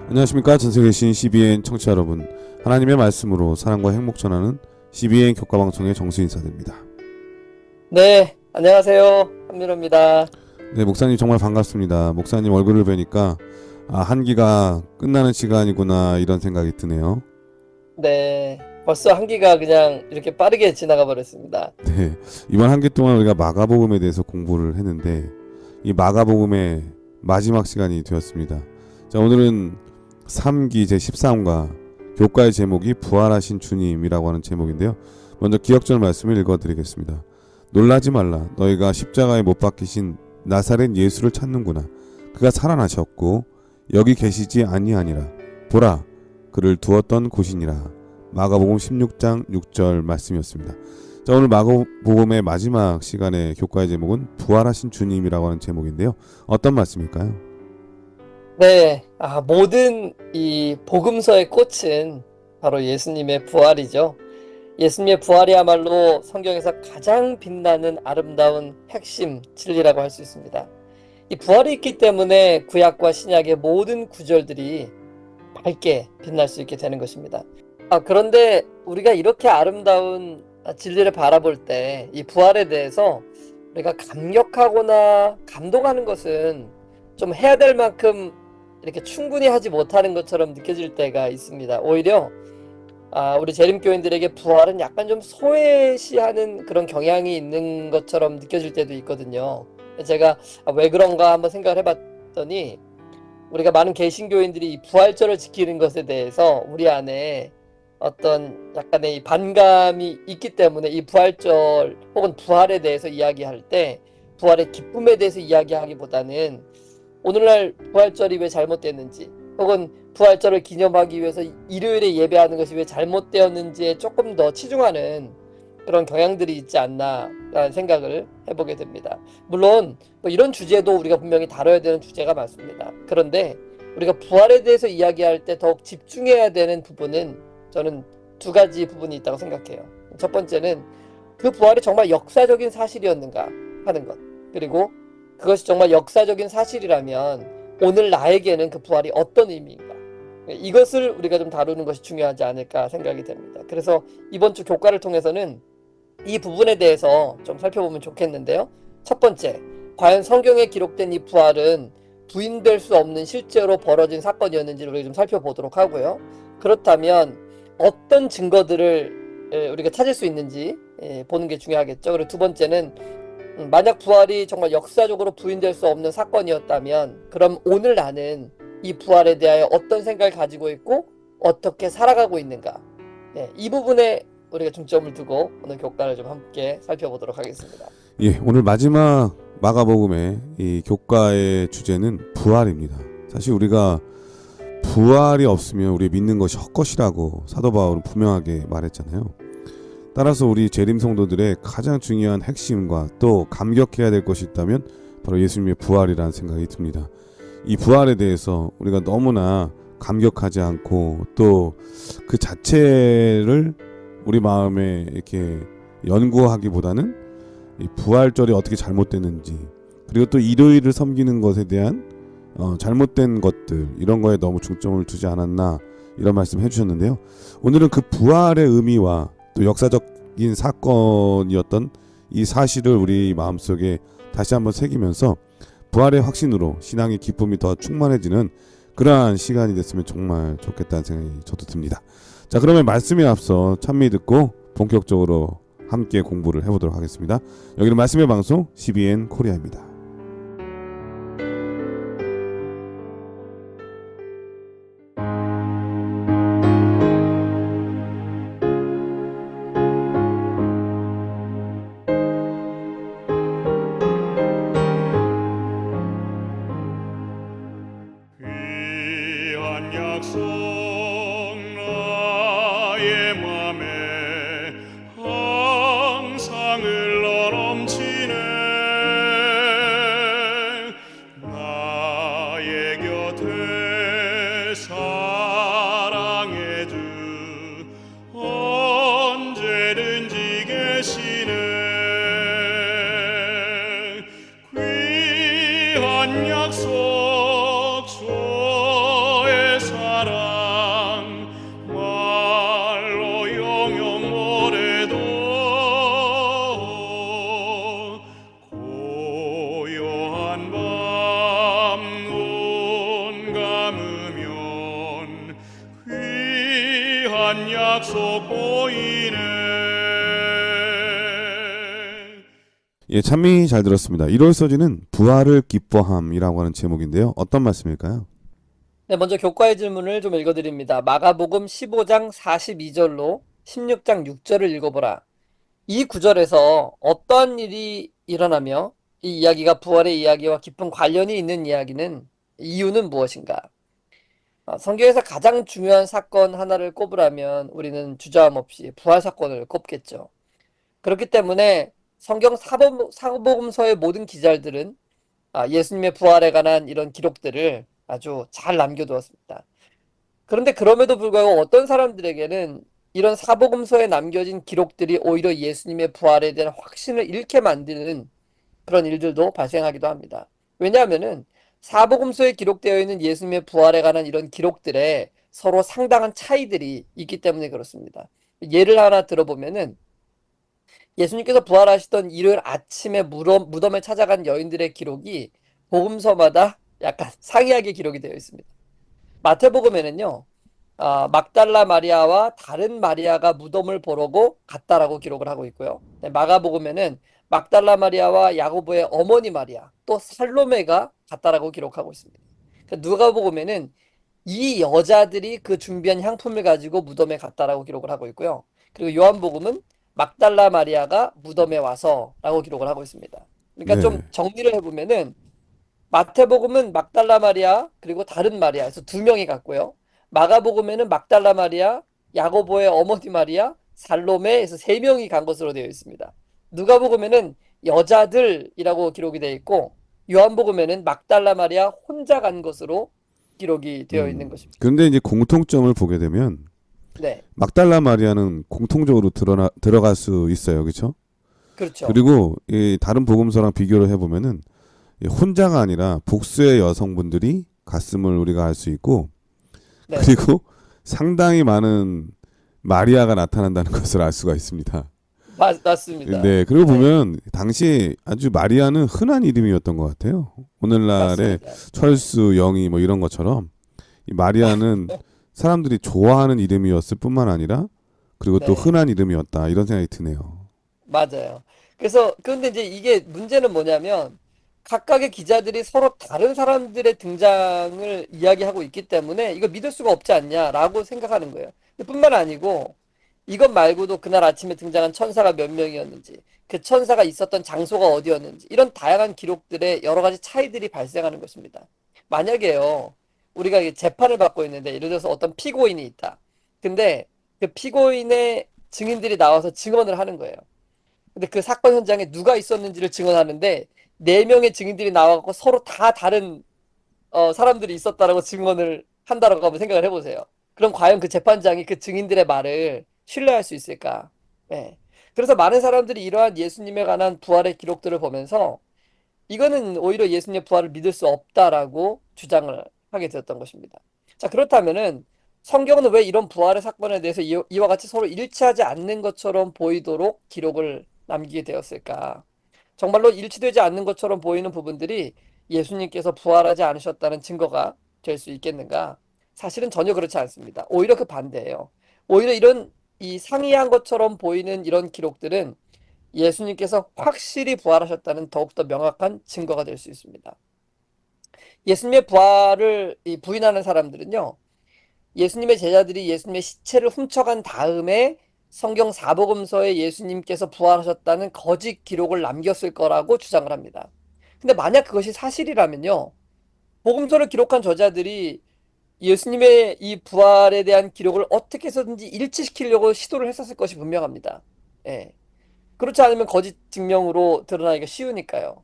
안녕하십니까. 전세계 신 CBN 청취자 여러분, 하나님의 말씀으로 사랑과 행복 전하는 CBN 교과방송의 정수 인사드립니다. 네, 안녕하세요. 한민호입니다. 네, 목사님 정말 반갑습니다. 목사님 얼굴을 뵈니까 한 기가 끝나는 시간이구나 이런 생각이 드네요. 네, 벌써 한 기가 그냥 이렇게 빠르게 지나가 버렸습니다. 네, 이번 한 기 동안 우리가 마가복음에 대해서 공부를 했는데 이 마가복음의 마지막 시간이 되었습니다. 자, 오늘은 3기 제13과 교과의 제목이 부활하신 주님이라고 하는 제목인데요. 먼저 기억절 말씀을 읽어드리겠습니다. 놀라지 말라. 너희가 십자가에 못 박히신 나사렛 예수를 찾는구나. 그가 살아나셨고 여기 계시지 아니하니라. 보라, 그를 두었던 곳이니라. 마가복음 16장 6절 말씀이었습니다. 자, 오늘 마가복음의 마지막 시간의 교과의 제목은 부활하신 주님이라고 하는 제목인데요. 어떤 말씀일까요? 네, 모든 이 복음서의 꽃은 바로 예수님의 부활이죠. 예수님의 부활이야말로 성경에서 가장 빛나는 아름다운 핵심 진리라고 할 수 있습니다. 이 부활이 있기 때문에 구약과 신약의 모든 구절들이 밝게 빛날 수 있게 되는 것입니다. 그런데 우리가 이렇게 아름다운 진리를 바라볼 때 이 부활에 대해서 우리가 감격하거나 감동하는 것은 좀 해야 될 만큼 이렇게 충분히 하지 못하는 것처럼 느껴질 때가 있습니다. 오히려 우리 재림교인들에게 부활은 약간 좀 소외시하는 그런 경향이 있는 것처럼 느껴질 때도 있거든요. 제가 왜 그런가 한번 생각을 해봤더니 우리가 많은 개신교인들이 이 부활절을 지키는 것에 대해서 우리 안에 어떤 약간의 이 반감이 있기 때문에 이 부활절 혹은 부활에 대해서 이야기할 때 부활의 기쁨에 대해서 이야기하기보다는 오늘날 부활절이 왜 잘못됐는지 혹은 부활절을 기념하기 위해서 일요일에 예배하는 것이 왜 잘못되었는지에 조금 더 치중하는 그런 경향들이 있지 않나라는 생각을 해보게 됩니다. 물론 뭐 이런 주제도 우리가 분명히 다뤄야 되는 주제가 많습니다. 그런데 우리가 부활에 대해서 이야기할 때 더욱 집중해야 되는 부분은 저는 두 가지 부분이 있다고 생각해요. 첫 번째는 그 부활이 정말 역사적인 사실이었는가 하는 것, 그리고 그것이 정말 역사적인 사실이라면 오늘 나에게는 그 부활이 어떤 의미인가, 이것을 우리가 좀 다루는 것이 중요하지 않을까 생각이 됩니다. 그래서 이번 주 교과를 통해서는 이 부분에 대해서 좀 살펴보면 좋겠는데요. 첫 번째, 과연 성경에 기록된 이 부활은 부인될 수 없는 실제로 벌어진 사건이었는지를 우리가 좀 살펴보도록 하고요. 그렇다면 어떤 증거들을 우리가 찾을 수 있는지 보는 게 중요하겠죠. 그리고 두 번째는 만약 부활이 정말 역사적으로 부인될 수 없는 사건이었다면 그럼 오늘 나는 이 부활에 대하여 어떤 생각을 가지고 있고 어떻게 살아가고 있는가, 이 부분에 우리가 중점을 두고 오늘 교과를 좀 함께 살펴보도록 하겠습니다. 예, 오늘 마지막 마가복음의 이 교과의 주제는 부활입니다. 사실 우리가 부활이 없으면 우리 믿는 것이 헛것이라고 사도 바울은 분명하게 말했잖아요. 따라서 우리 재림 성도들의 가장 중요한 핵심과 또 감격해야 될 것이 있다면 바로 예수님의 부활이라는 생각이 듭니다. 이 부활에 대해서 우리가 너무나 감격하지 않고 또 그 자체를 우리 마음에 이렇게 연구하기보다는 이 부활절이 어떻게 잘못됐는지, 그리고 또 일요일을 섬기는 것에 대한 잘못된 것들, 이런 거에 너무 중점을 두지 않았나, 이런 말씀 해주셨는데요. 오늘은 그 부활의 의미와 또 역사적인 사건이었던 이 사실을 우리 마음속에 다시 한번 새기면서 부활의 확신으로 신앙의 기쁨이 더 충만해지는 그러한 시간이 됐으면 정말 좋겠다는 생각이 저도 듭니다. 자, 그러면 말씀에 앞서 찬미 듣고 본격적으로 함께 공부를 해보도록 하겠습니다. 여기는 말씀의 방송 CBN 코리아입니다. 귀한 약속 나의 맘에 항상 흘러넘치네. 나의 곁에 사랑의 주 언제든지 계시네. 귀한 약속 속에서 귀한 약속 보이네. 예, 참미 잘 들었습니다. 1월 서지는 부활을 기뻐함이라고 하는 제목인데요. 어떤 말씀일까요? 네, 먼저 교과의 질문을 좀 읽어드립니다. 마가복음 15장 42절로 16장 6절을 읽어보라. 이 구절에서 어떠한 일이 일어나며 이 이야기가 부활의 이야기와 깊은 관련이 있는 이유는 무엇인가? 성경에서 가장 중요한 사건 하나를 꼽으라면 우리는 주저함 없이 부활 사건을 꼽겠죠. 그렇기 때문에 성경 사복음서의 모든 기자들은 예수님의 부활에 관한 이런 기록들을 아주 잘 남겨두었습니다. 그런데 그럼에도 불구하고 어떤 사람들에게는 이런 사복음서에 남겨진 기록들이 오히려 예수님의 부활에 대한 확신을 잃게 만드는 그런 일들도 발생하기도 합니다. 왜냐하면은 사복음서에 기록되어 있는 예수님의 부활에 관한 이런 기록들에 서로 상당한 차이들이 있기 때문에 그렇습니다. 예를 하나 들어보면은 예수님께서 부활하시던 일요일 아침에 무덤에 찾아간 여인들의 기록이 복음서마다 약간 상이하게 기록이 되어 있습니다. 마태복음에는요, 막달라 마리아와 다른 마리아가 무덤을 보러고 갔다라고 기록을 하고 있고요. 네, 마가복음에는 막달라 마리아와 야고보의 어머니 마리아, 또 살로메가 갔다라고 기록하고 있습니다. 누가복음에는 이 여자들이 그 준비한 향품을 가지고 무덤에 갔다라고 기록을 하고 있고요. 그리고 요한복음은 막달라 마리아가 무덤에 와서라고 기록을 하고 있습니다. 그러니까 좀 네. 정리를 해보면은 마태복음은 막달라 마리아 그리고 다른 마리아에서 두 명이 갔고요. 마가복음에는 막달라 마리아, 야고보의 어머니 마리아, 살로메에서 세 명이 간 것으로 되어 있습니다. 누가복음에는 여자들이라고 기록이 되어 있고 요한복음에는 막달라 마리아 혼자 간 것으로 기록이 되어 있는 것입니다. 그런데 이제 공통점을 보게 되면 네, 막달라 마리아는 공통적으로 들어갈 수 있어요. 그렇죠? 그렇죠. 그리고 이 다른 복음서랑 비교를 해보면은 이 혼자가 아니라 복수의 여성분들이 갔음을 우리가 알 수 있고 네, 그리고 상당히 많은 마리아가 나타난다는 것을 알 수가 있습니다. 맞습니다. 네, 그리고 네, 보면 당시 아주 마리아는 흔한 이름이었던 것 같아요. 오늘날의 맞습니다. 철수, 영희 뭐 이런 것처럼 이 마리아는 사람들이 좋아하는 이름이었을 뿐만 아니라 그리고 또 네. 흔한 이름이었다 이런 생각이 드네요. 맞아요. 그래서 그런데 이제 이게 문제는 뭐냐면 각각의 기자들이 서로 다른 사람들의 등장을 이야기하고 있기 때문에 이거 믿을 수가 없지 않냐라고 생각하는 거예요. 뿐만 아니고 이것 말고도 그날 아침에 등장한 천사가 몇 명이었는지, 그 천사가 있었던 장소가 어디였는지 이런 다양한 기록들의 여러 가지 차이들이 발생하는 것입니다. 만약에요, 우리가 이게 재판을 받고 있는데 예를 들어서 어떤 피고인이 있다. 근데 그 피고인의 증인들이 나와서 증언을 하는 거예요. 근데 그 사건 현장에 누가 있었는지를 증언하는데 네 명의 증인들이 나와갖고 서로 다 다른 사람들이 있었다라고 증언을 한다라고 한번 생각을 해보세요. 그럼 과연 그 재판장이 그 증인들의 말을 신뢰할 수 있을까? 예. 그래서 많은 사람들이 이러한 예수님에 관한 부활의 기록들을 보면서 이거는 오히려 예수님의 부활을 믿을 수 없다라고 주장을 하게 되었던 것입니다. 자, 그렇다면은 성경은 왜 이런 부활의 사건에 대해서 이와 같이 서로 일치하지 않는 것처럼 보이도록 기록을 남기게 되었을까? 정말로 일치되지 않는 것처럼 보이는 부분들이 예수님께서 부활하지 않으셨다는 증거가 될 수 있겠는가? 사실은 전혀 그렇지 않습니다. 오히려 그 반대예요. 오히려 이런 이 상이한 것처럼 보이는 이런 기록들은 예수님께서 확실히 부활하셨다는 더욱더 명확한 증거가 될 수 있습니다. 예수님의 부활을 부인하는 사람들은요, 예수님의 제자들이 예수님의 시체를 훔쳐간 다음에 성경 사복음서에 예수님께서 부활하셨다는 거짓 기록을 남겼을 거라고 주장을 합니다. 근데 만약 그것이 사실이라면요, 복음서를 기록한 저자들이 예수님의 이 부활에 대한 기록을 어떻게 해서든지 일치시키려고 시도를 했었을 것이 분명합니다. 예. 그렇지 않으면 거짓 증명으로 드러나기가 쉬우니까요.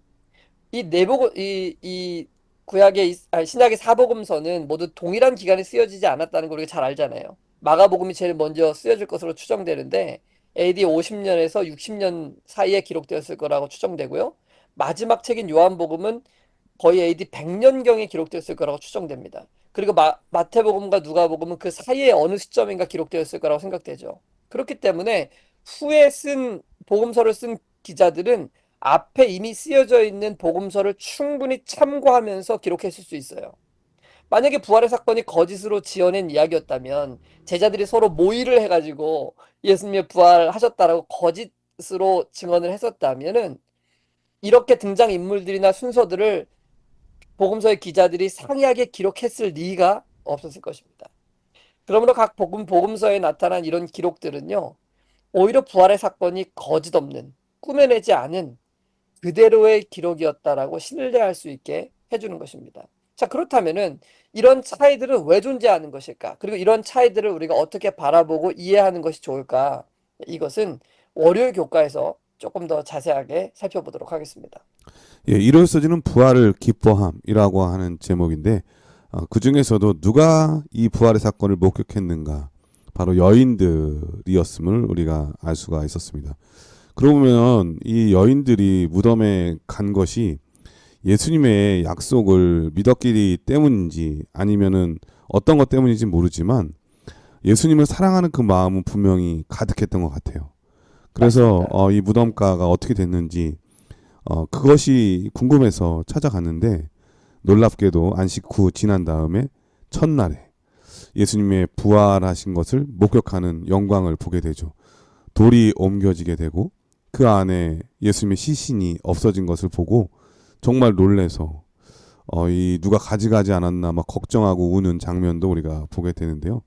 이 구약의 신약의 사복음서는 모두 동일한 기간에 쓰여지지 않았다는 걸 우리가 잘 알잖아요. 마가복음이 제일 먼저 쓰여질 것으로 추정되는데 AD 50년에서 60년 사이에 기록되었을 거라고 추정되고요. 마지막 책인 요한복음은 거의 AD 100년경에 기록되었을 거라고 추정됩니다. 그리고 마태복음과 누가복음은 그 사이에 어느 시점인가 기록되었을 거라고 생각되죠. 그렇기 때문에 후에 복음서를 쓴 기자들은 앞에 이미 쓰여져 있는 복음서를 충분히 참고하면서 기록했을 수 있어요. 만약에 부활의 사건이 거짓으로 지어낸 이야기였다면 제자들이 서로 모의를 해가지고 예수님의 부활하셨다라고 거짓으로 증언을 했었다면은 이렇게 등장인물들이나 순서들을 복음서의 기자들이 상이하게 기록했을 리가 없었을 것입니다. 그러므로 각 복음서에 나타난 이런 기록들은요, 오히려 부활의 사건이 거짓 없는, 꾸며내지 않은 그대로의 기록이었다라고 신뢰할 수 있게 해주는 것입니다. 자, 그렇다면은 이런 차이들은 왜 존재하는 것일까? 그리고 이런 차이들을 우리가 어떻게 바라보고 이해하는 것이 좋을까? 이것은 월요일 교과에서 조금 더 자세하게 살펴보도록 하겠습니다. 예, 일요일서지는 부활을 기뻐함이라고 하는 제목인데 그 중에서도 누가 이 부활의 사건을 목격했는가? 바로 여인들이었음을 우리가 알 수가 있었습니다. 그러면 이 여인들이 무덤에 간 것이 예수님의 약속을 믿었기 때문인지 아니면은 어떤 것 때문인지 모르지만 예수님을 사랑하는 그 마음은 분명히 가득했던 것 같아요. 그래서 맞습니다. 이 무덤가가 어떻게 됐는지 그것이 궁금해서 찾아갔는데 놀랍게도 안식 후 지난 다음에 첫날에 예수님의 부활하신 것을 목격하는 영광을 보게 되죠. 돌이 옮겨지게 되고 그 안에 예수님의 시신이 없어진 것을 보고 정말 놀래서 이 누가 가져가지 않았나 막 걱정하고 우는 장면도 우리가 보게 되는데요.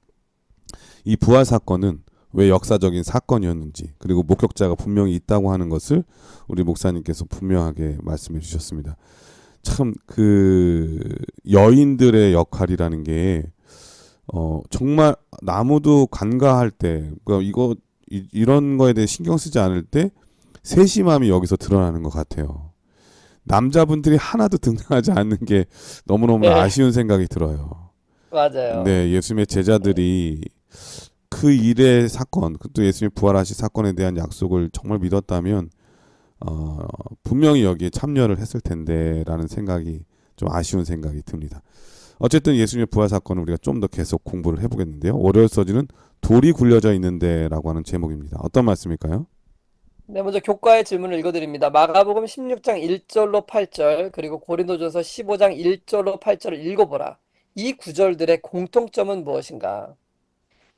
이 부활 사건은 왜 역사적인 사건이었는지 그리고 목격자가 분명히 있다고 하는 것을 우리 목사님께서 분명하게 말씀해 주셨습니다. 참 그 여인들의 역할이라는 게 정말 나무도 간과할 때 그러니까 이런 거에 대해 신경 쓰지 않을 때 세심함이 여기서 드러나는 것 같아요. 남자분들이 하나도 등장하지 않는 게 너무너무 네, 아쉬운 생각이 들어요. 맞아요. 네, 예수님의 네. 제자들이 그 일의 사건, 또 예수님이 부활하신 사건에 대한 약속을 정말 믿었다면 분명히 여기에 참여를 했을 텐데라는 생각이 좀 아쉬운 생각이 듭니다. 어쨌든 예수님의 부활 사건을 우리가 좀 더 계속 공부를 해보겠는데요. 월요일 서지는 돌이 굴려져 있는데라고 하는 제목입니다. 어떤 말씀일까요? 네, 먼저 교과의 질문을 읽어드립니다. 마가복음 16장 1절로 8절, 그리고 고린도전서 15장 1절로 8절을 읽어보라. 이 구절들의 공통점은 무엇인가?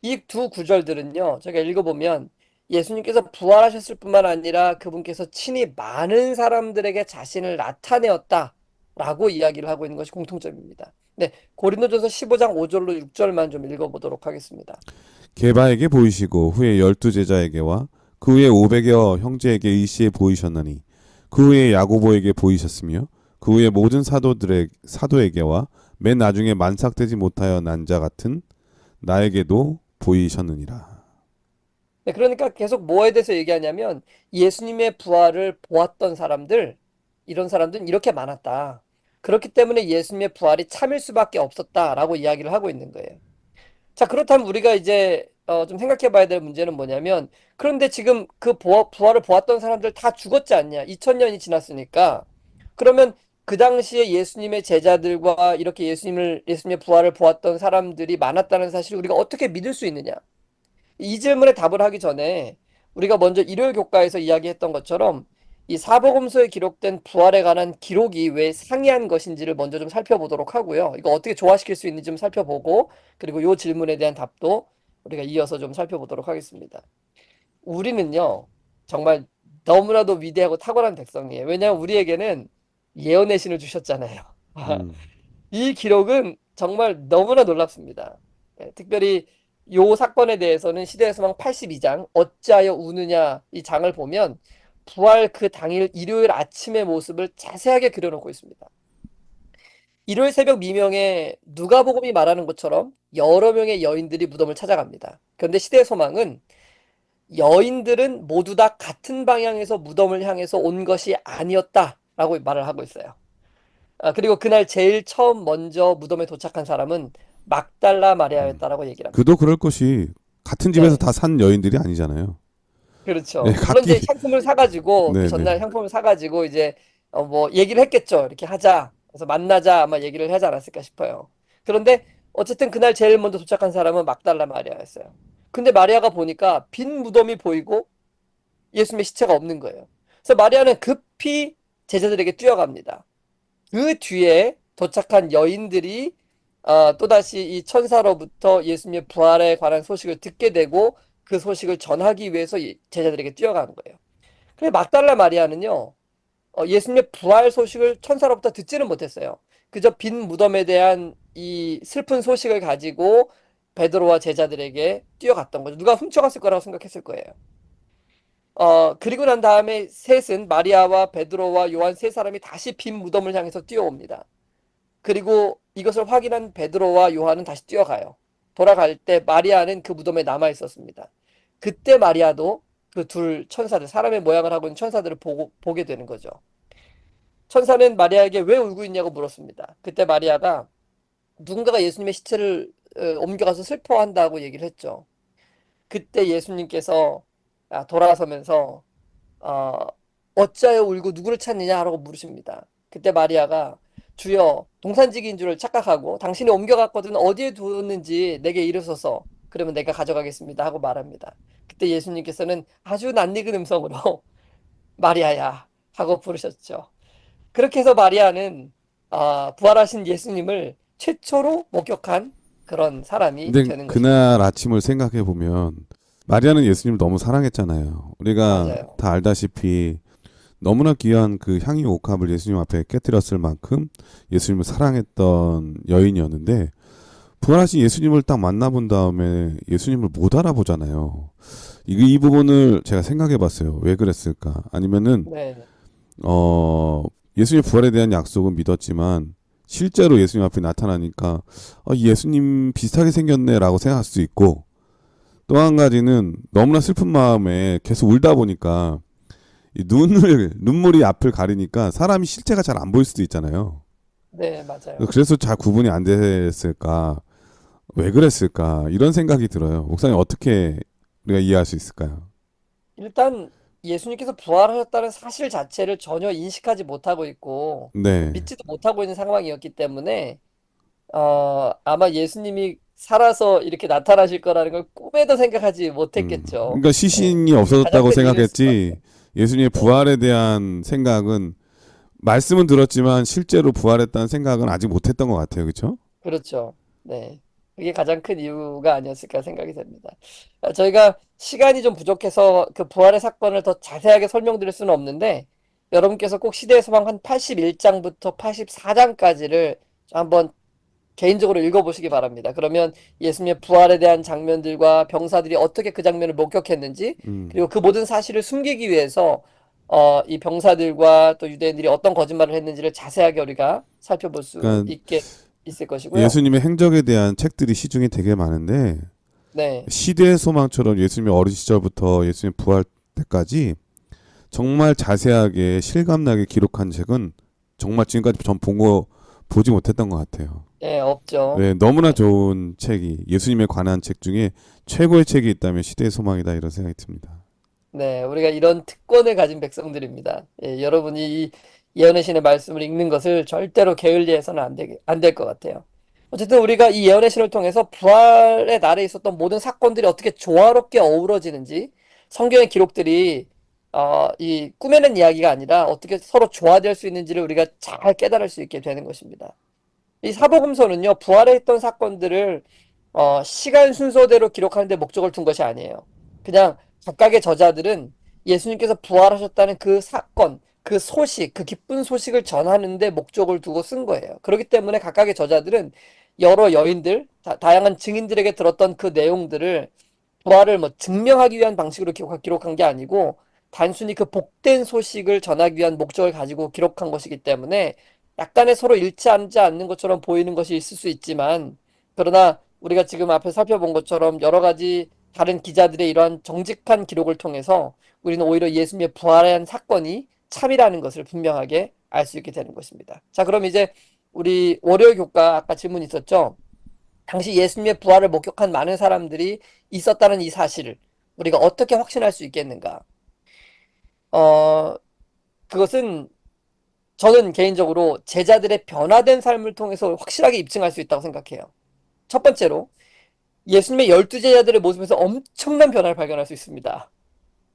이 두 구절들은요, 제가 읽어보면 예수님께서 부활하셨을 뿐만 아니라 그분께서 친히 많은 사람들에게 자신을 나타내었다라고 이야기를 하고 있는 것이 공통점입니다. 네, 고린도전서 15장 5절로 6절만 좀 읽어보도록 하겠습니다. 게바에게 보이시고 후에 12제자에게와 그 후에 500여 형제에게 일시에 보이셨나니 그 후에 야고보에게 보이셨으며 그 후에 모든 사도에게와 맨 나중에 만삭되지 못하여 난 자 같은 나에게도 보이셨느니라. 네, 그러니까 계속 뭐에 대해서 얘기하냐면 예수님의 부활을 보았던 사람들, 이런 사람들은 이렇게 많았다. 그렇기 때문에 예수님의 부활이 참일 수밖에 없었다라고 이야기를 하고 있는 거예요. 자, 그렇다면 우리가 이제 좀 생각해 봐야 될 문제는 뭐냐면 그런데 지금 그 부활을 보았던 사람들 다 죽었지 않냐? 2000년이 지났으니까. 그러면 그 당시에 예수님의 제자들과 이렇게 예수님의 부활을 보았던 사람들이 많았다는 사실을 우리가 어떻게 믿을 수 있느냐? 이 질문에 답을 하기 전에 우리가 먼저 일요일 교과에서 이야기했던 것처럼 이 사복음서에 기록된 부활에 관한 기록이 왜 상이한 것인지를 먼저 좀 살펴보도록 하고요. 이거 어떻게 조화시킬 수 있는지 좀 살펴보고 그리고 이 질문에 대한 답도 우리가 이어서 좀 살펴보도록 하겠습니다. 우리는요, 정말 너무나도 위대하고 탁월한 백성이에요. 왜냐하면 우리에게는 예언의 신을 주셨잖아요. 음, 이 기록은 정말 너무나 놀랍습니다. 예, 특별히 요 사건에 대해서는 시대의 소망 82장 어찌하여 우느냐 이 장을 보면 부활 그 당일 일요일 아침의 모습을 자세하게 그려놓고 있습니다. 일요일 새벽 미명에 누가복음이 말하는 것처럼 여러 명의 여인들이 무덤을 찾아갑니다. 그런데 시대의 소망은 여인들은 모두 다 같은 방향에서 무덤을 향해서 온 것이 아니었다라고 말을 하고 있어요. 그리고 그날 제일 처음 먼저 무덤에 도착한 사람은 막달라 음. 마리아였다라고 얘기를 그도 합니다. 그럴 것이 같은 집에서 네, 다 산 여인들이 아니잖아요. 네, 그렇죠. 물론 각기 이제 향품을 사가지고 그 네네. 전날 향품을 사가지고 이제 뭐 얘기를 했겠죠. 이렇게 하자. 그래서 만나자 아마 얘기를 하지 않았을까 싶어요. 그런데 어쨌든 그날 제일 먼저 도착한 사람은 막달라 마리아였어요. 근데 마리아가 보니까 빈 무덤이 보이고 예수님의 시체가 없는 거예요. 그래서 마리아는 급히 제자들에게 뛰어갑니다. 그 뒤에 도착한 여인들이 또다시 이 천사로부터 예수님의 부활에 관한 소식을 듣게 되고 그 소식을 전하기 위해서 제자들에게 뛰어가는 거예요. 그래 막달라 마리아는요, 예수님의 부활 소식을 천사로부터 듣지는 못했어요. 그저 빈 무덤에 대한 이 슬픈 소식을 가지고 베드로와 제자들에게 뛰어갔던 거죠. 누가 훔쳐갔을 거라고 생각했을 거예요. 그리고 난 다음에 셋은 마리아와 베드로와 요한 세 사람이 다시 빈 무덤을 향해서 뛰어옵니다. 그리고 이것을 확인한 베드로와 요한은 다시 뛰어가요. 돌아갈 때 마리아는 그 무덤에 남아 있었습니다. 그때 마리아도 그 둘 천사들, 사람의 모양을 하고 있는 천사들을 보게 되는 거죠. 천사는 마리아에게 왜 울고 있냐고 물었습니다. 그때 마리아가 누군가가 예수님의 시체를 옮겨가서 슬퍼한다고 얘기를 했죠. 그때 예수님께서 돌아서면서 어, 어찌하여 울고 누구를 찾느냐라고 물으십니다. 그때 마리아가 주여 동산지기인 줄을 착각하고 당신이 옮겨갔거든 어디에 두었는지 내게 이르소서 그러면 내가 가져가겠습니다 하고 말합니다. 그때 예수님께서는 아주 낯익은 음성으로 마리아야 하고 부르셨죠. 그렇게 해서 마리아는 부활하신 예수님을 최초로 목격한 그런 사람이 근데 되는 것입니다. 그날 아침을 생각해 보면 마리아는 예수님을 너무 사랑했잖아요. 우리가 맞아요. 다 알다시피 너무나 귀한 그 향유 옥합을 예수님 앞에 깨뜨렸을 만큼 예수님을 사랑했던 여인이었는데 부활하신 예수님을 딱 만나본 다음에 예수님을 못 알아보잖아요. 이 부분을 제가 생각해 봤어요. 왜 그랬을까? 아니면은 네, 예수님 부활에 대한 약속은 믿었지만 실제로 예수님 앞에 나타나니까 예수님 비슷하게 생겼네라고 생각할 수 있고 또 한 가지는 너무나 슬픈 마음에 계속 울다 보니까 이 눈물이 앞을 가리니까 사람이 실체가 잘 안 보일 수도 있잖아요. 네, 맞아요. 그래서 잘 구분이 안 됐을까? 왜 그랬을까? 이런 생각이 들어요. 목사님 어떻게 우리가 이해할 수 있을까요? 일단 예수님께서 부활하셨다는 사실 자체를 전혀 인식하지 못하고 있고 네. 믿지도 못하고 있는 상황이었기 때문에 아마 예수님이 살아서 이렇게 나타나실 거라는 걸 꿈에도 생각하지 못했겠죠. 그러니까 예, 시신이 그게 가장 없어졌다고 큰 이유였을 것 생각했지 같아요. 예수님의 네, 부활에 대한 생각은 말씀은 들었지만 실제로 부활했다는 생각은 아직 못했던 것 같아요. 그렇죠? 그렇죠. 네, 그게 가장 큰 이유가 아니었을까 생각이 됩니다. 저희가 시간이 좀 부족해서 그 부활의 사건을 더 자세하게 설명드릴 수는 없는데 여러분께서 꼭 시대의 소망 한 81장부터 84장까지를 한번 개인적으로 읽어보시기 바랍니다. 그러면 예수님의 부활에 대한 장면들과 병사들이 어떻게 그 장면을 목격했는지, 음. 그리고 그 모든 사실을 숨기기 위해서 이 병사들과 또 유대인들이 어떤 거짓말을 했는지를 자세하게 우리가 살펴볼 수 그러니까 있게 있을 것이고요. 예수님의 행적에 대한 책들이 시중에 되게 많은데 네, 시대의 소망처럼 예수님의 어린 시절부터 예수님 부활 때까지 정말 자세하게 실감나게 기록한 책은 정말 지금까지 전 보지 못했던 것 같아요. 네, 없죠. 네, 너무나 좋은 책이 예수님에 관한 책 중에 최고의 책이 있다면 시대의 소망이다 이런 생각이 듭니다. 네, 우리가 이런 특권을 가진 백성들입니다. 예, 여러분이 이 예언의 신의 말씀을 읽는 것을 절대로 게을리해서는 안 될 것 같아요. 어쨌든 우리가 이 예언의 신을 통해서 부활의 날에 있었던 모든 사건들이 어떻게 조화롭게 어우러지는지 성경의 기록들이 이 꾸며낸 이야기가 아니라 어떻게 서로 조화될 수 있는지를 우리가 잘 깨달을 수 있게 되는 것입니다. 이 사복음서는요, 부활에 있던 사건들을 시간 순서대로 기록하는 데 목적을 둔 것이 아니에요. 그냥 각각의 저자들은 예수님께서 부활하셨다는 그 사건, 그 소식, 그 기쁜 소식을 전하는 데 목적을 두고 쓴 거예요. 그렇기 때문에 각각의 저자들은 여러 여인들, 다양한 증인들에게 들었던 그 내용들을 부활을 뭐 증명하기 위한 방식으로 기록한 게 아니고 단순히 그 복된 소식을 전하기 위한 목적을 가지고 기록한 것이기 때문에 약간의 서로 일치하지 않는 것처럼 보이는 것이 있을 수 있지만 그러나 우리가 지금 앞에 살펴본 것처럼 여러 가지 다른 기자들의 이러한 정직한 기록을 통해서 우리는 오히려 예수님의 부활한 사건이 참이라는 것을 분명하게 알 수 있게 되는 것입니다. 자, 그럼 이제 우리 월요일 교과 아까 질문 있었죠? 당시 예수님의 부활을 목격한 많은 사람들이 있었다는 이 사실을 우리가 어떻게 확신할 수 있겠는가? 어, 그것은 저는 개인적으로 제자들의 변화된 삶을 통해서 확실하게 입증할 수 있다고 생각해요. 첫 번째로 예수님의 12제자들의 모습에서 엄청난 변화를 발견할 수 있습니다.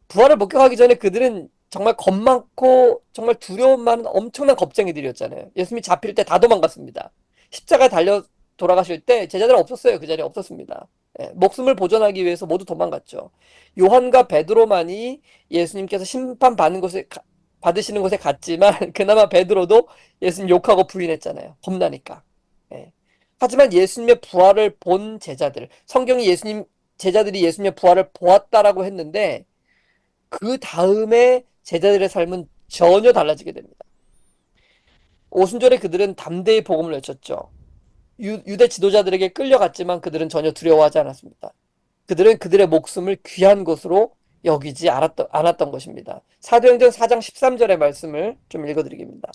부활을 목격하기 전에 그들은 정말 겁 많고 정말 두려움 많은 엄청난 겁쟁이들이었잖아요. 예수님이 잡힐 때 다 도망갔습니다. 십자가에 달려 돌아가실 때 제자들은 없었어요. 그 자리에 없었습니다. 예, 목숨을 보존하기 위해서 모두 도망갔죠. 요한과 베드로만이 예수님께서 받으시는 곳에 갔지만 그나마 베드로도 예수님 욕하고 부인했잖아요. 겁나니까. 예. 하지만 예수님의 부활을 본 제자들, 성경이 제자들이 예수님의 부활을 보았다라고 했는데 그 다음에 제자들의 삶은 전혀 달라지게 됩니다. 오순절에 그들은 담대히 복음을 외쳤죠. 유대 지도자들에게 끌려갔지만 그들은 전혀 두려워하지 않았습니다. 그들은 그들의 목숨을 귀한 것으로 여기지 않았던 것입니다. 사도행전 4장 13절의 말씀을 좀 읽어드리겠습니다.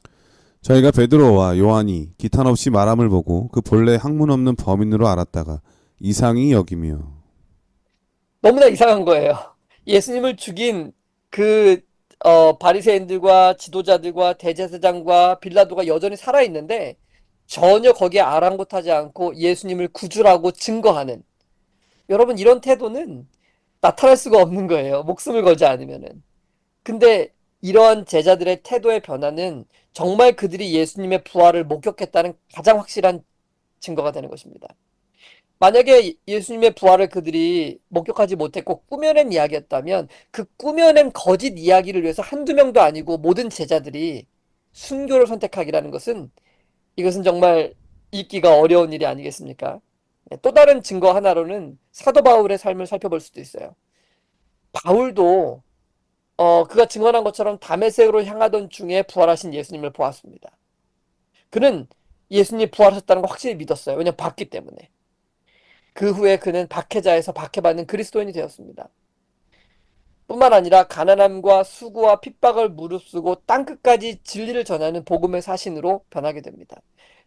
저희가 베드로와 요한이 기탄 없이 말함을 보고 그 본래 학문 없는 범인으로 알았다가 이상히 여기며. 너무나 이상한 거예요. 예수님을 죽인 그 바리새인들과 지도자들과 대제사장과 빌라도가 여전히 살아있는데 전혀 거기에 아랑곳하지 않고 예수님을 구주라고 증거하는, 여러분 이런 태도는 나타날 수가 없는 거예요. 목숨을 걸지 않으면은. 근데 이러한 제자들의 태도의 변화는 정말 그들이 예수님의 부활을 목격했다는 가장 확실한 증거가 되는 것입니다. 만약에 예수님의 부활을 그들이 목격하지 못했고 꾸며낸 이야기였다면 그 꾸며낸 거짓 이야기를 위해서 한두 명도 아니고 모든 제자들이 순교를 선택하기라는 것은, 이것은 정말 잊기가 어려운 일이 아니겠습니까? 네, 또 다른 증거 하나로는 사도 바울의 삶을 살펴볼 수도 있어요. 바울도 그가 증언한 것처럼 다메섹으로 향하던 중에 부활하신 예수님을 보았습니다. 그는 예수님이 부활하셨다는 걸 확실히 믿었어요. 왜냐하면 봤기 때문에. 그 후에 그는 박해자에서 박해받는 그리스도인이 되었습니다. 뿐만 아니라 가난함과 수고와 핍박을 무릅쓰고 땅끝까지 진리를 전하는 복음의 사신으로 변하게 됩니다.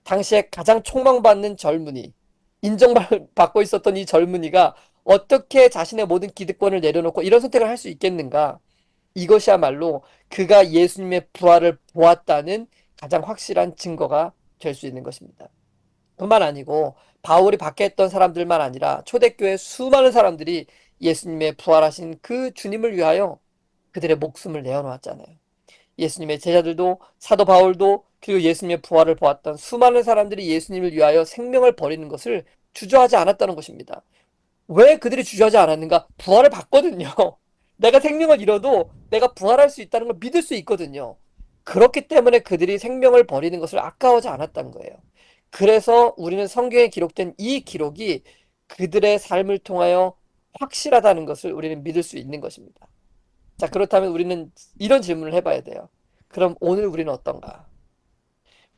당시에 가장 촉망받는 젊은이, 인정받고 있었던 이 젊은이가 어떻게 자신의 모든 기득권을 내려놓고 이런 선택을 할 수 있겠는가? 이것이야말로 그가 예수님의 부활을 보았다는 가장 확실한 증거가 될 수 있는 것입니다. 뿐만 아니고 바울이 박해했던 사람들만 아니라 초대교회 수많은 사람들이 예수님의 부활하신 그 주님을 위하여 그들의 목숨을 내어놓았잖아요. 예수님의 제자들도, 사도 바울도, 그리고 예수님의 부활을 보았던 수많은 사람들이 예수님을 위하여 생명을 버리는 것을 주저하지 않았다는 것입니다. 왜 그들이 주저하지 않았는가? 부활을 봤거든요. 내가 생명을 잃어도 내가 부활할 수 있다는 걸 믿을 수 있거든요. 그렇기 때문에 그들이 생명을 버리는 것을 아까워하지 않았다는 거예요. 그래서 우리는 성경에 기록된 이 기록이 그들의 삶을 통하여 확실하다는 것을 우리는 믿을 수 있는 것입니다. 자, 그렇다면 우리는 이런 질문을 해봐야 돼요. 그럼 오늘 우리는 어떤가?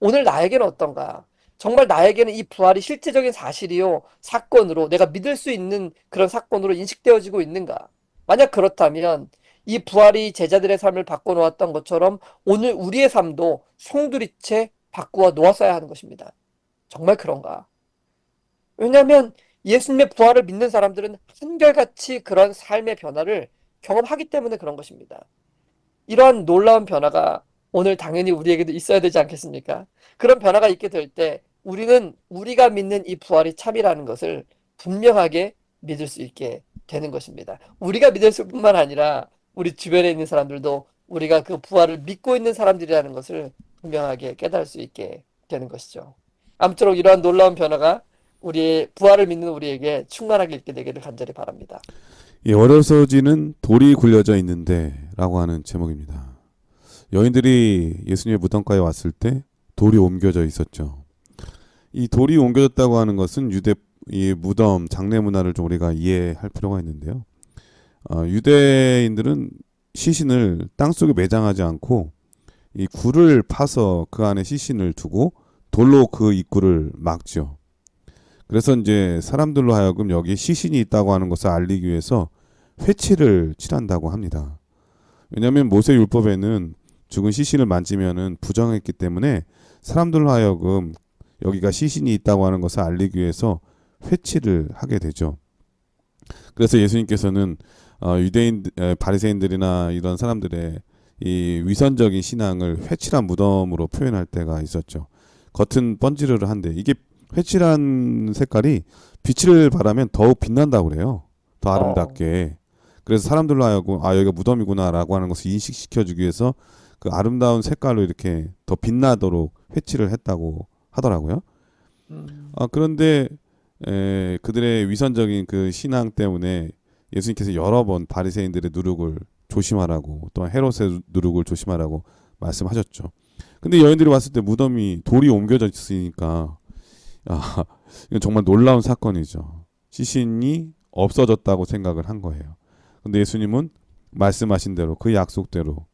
오늘 나에게는 어떤가? 정말 나에게는 이 부활이 실제적인 사실이요, 사건으로, 내가 믿을 수 있는 그런 사건으로 인식되어지고 있는가? 만약 그렇다면 이 부활이 제자들의 삶을 바꿔놓았던 것처럼 오늘 우리의 삶도 송두리째 바꾸어 놓았어야 하는 것입니다. 정말 그런가? 왜냐하면 예수님의 부활을 믿는 사람들은 한결같이 그런 삶의 변화를 경험하기 때문에 그런 것입니다. 이러한 놀라운 변화가 오늘 당연히 우리에게도 있어야 되지 않겠습니까? 그런 변화가 있게 될 때 우리는 우리가 믿는 이 부활이 참이라는 것을 분명하게 믿을 수 있게 되는 것입니다. 우리가 믿을 뿐만 아니라 우리 주변에 있는 사람들도 우리가 그 부활을 믿고 있는 사람들이라는 것을 분명하게 깨달을 수 있게 되는 것이죠. 아무쪼록 이러한 놀라운 변화가 우리의 부활을 믿는 우리에게 충만하게 있게 되기를 간절히 바랍니다. 이 어려서지는 돌이 굴려져 있는데 라고 하는 제목입니다. 여인들이 예수님의 무덤가에 왔을 때 돌이 옮겨져 있었죠. 이 돌이 옮겨졌다고 하는 것은 이 무덤 장례 문화를 좀 우리가 이해할 필요가 있는데요. 유대인들은 시신을 땅속에 매장하지 않고 이 굴을 파서 그 안에 시신을 두고 돌로 그 입구를 막죠. 그래서 이제 사람들로 하여금 여기 시신이 있다고 하는 것을 알리기 위해서 회치를 칠한다고 합니다. 왜냐하면 모세 율법에는 죽은 시신을 만지면은 부정했기 때문에 사람들로 하여금 여기가 시신이 있다고 하는 것을 알리기 위해서 회치를 하게 되죠. 그래서 예수님께서는 바리새인들이나 이런 사람들의 이 위선적인 신앙을 회칠한 무덤으로 표현할 때가 있었죠. 겉은 번지르르한데 이게 회칠한 색깔이 빛을 발하면 더욱 빛난다고 그래요. 더 아름답게. 그래서 사람들로 하여금 여기가 무덤이구나라고 하는 것을 인식시켜주기 위해서 그 아름다운 색깔로 이렇게 더 빛나도록 회칠을 했다고 하더라고요. 그런데 그들의 위선적인 그 신앙 때문에 예수님께서 여러 번 바리새인들의 누룩을 조심하라고, 또한 헤롯의 누룩을 조심하라고 말씀하셨죠. 근데 여인들이 왔을 때 무덤이 돌이 옮겨져 있으니까 이건 정말 놀라운 사건이죠. 시신이 없어졌다고 생각을 한 거예요. 근데 예수님은 말씀하신 대로 그 약속대로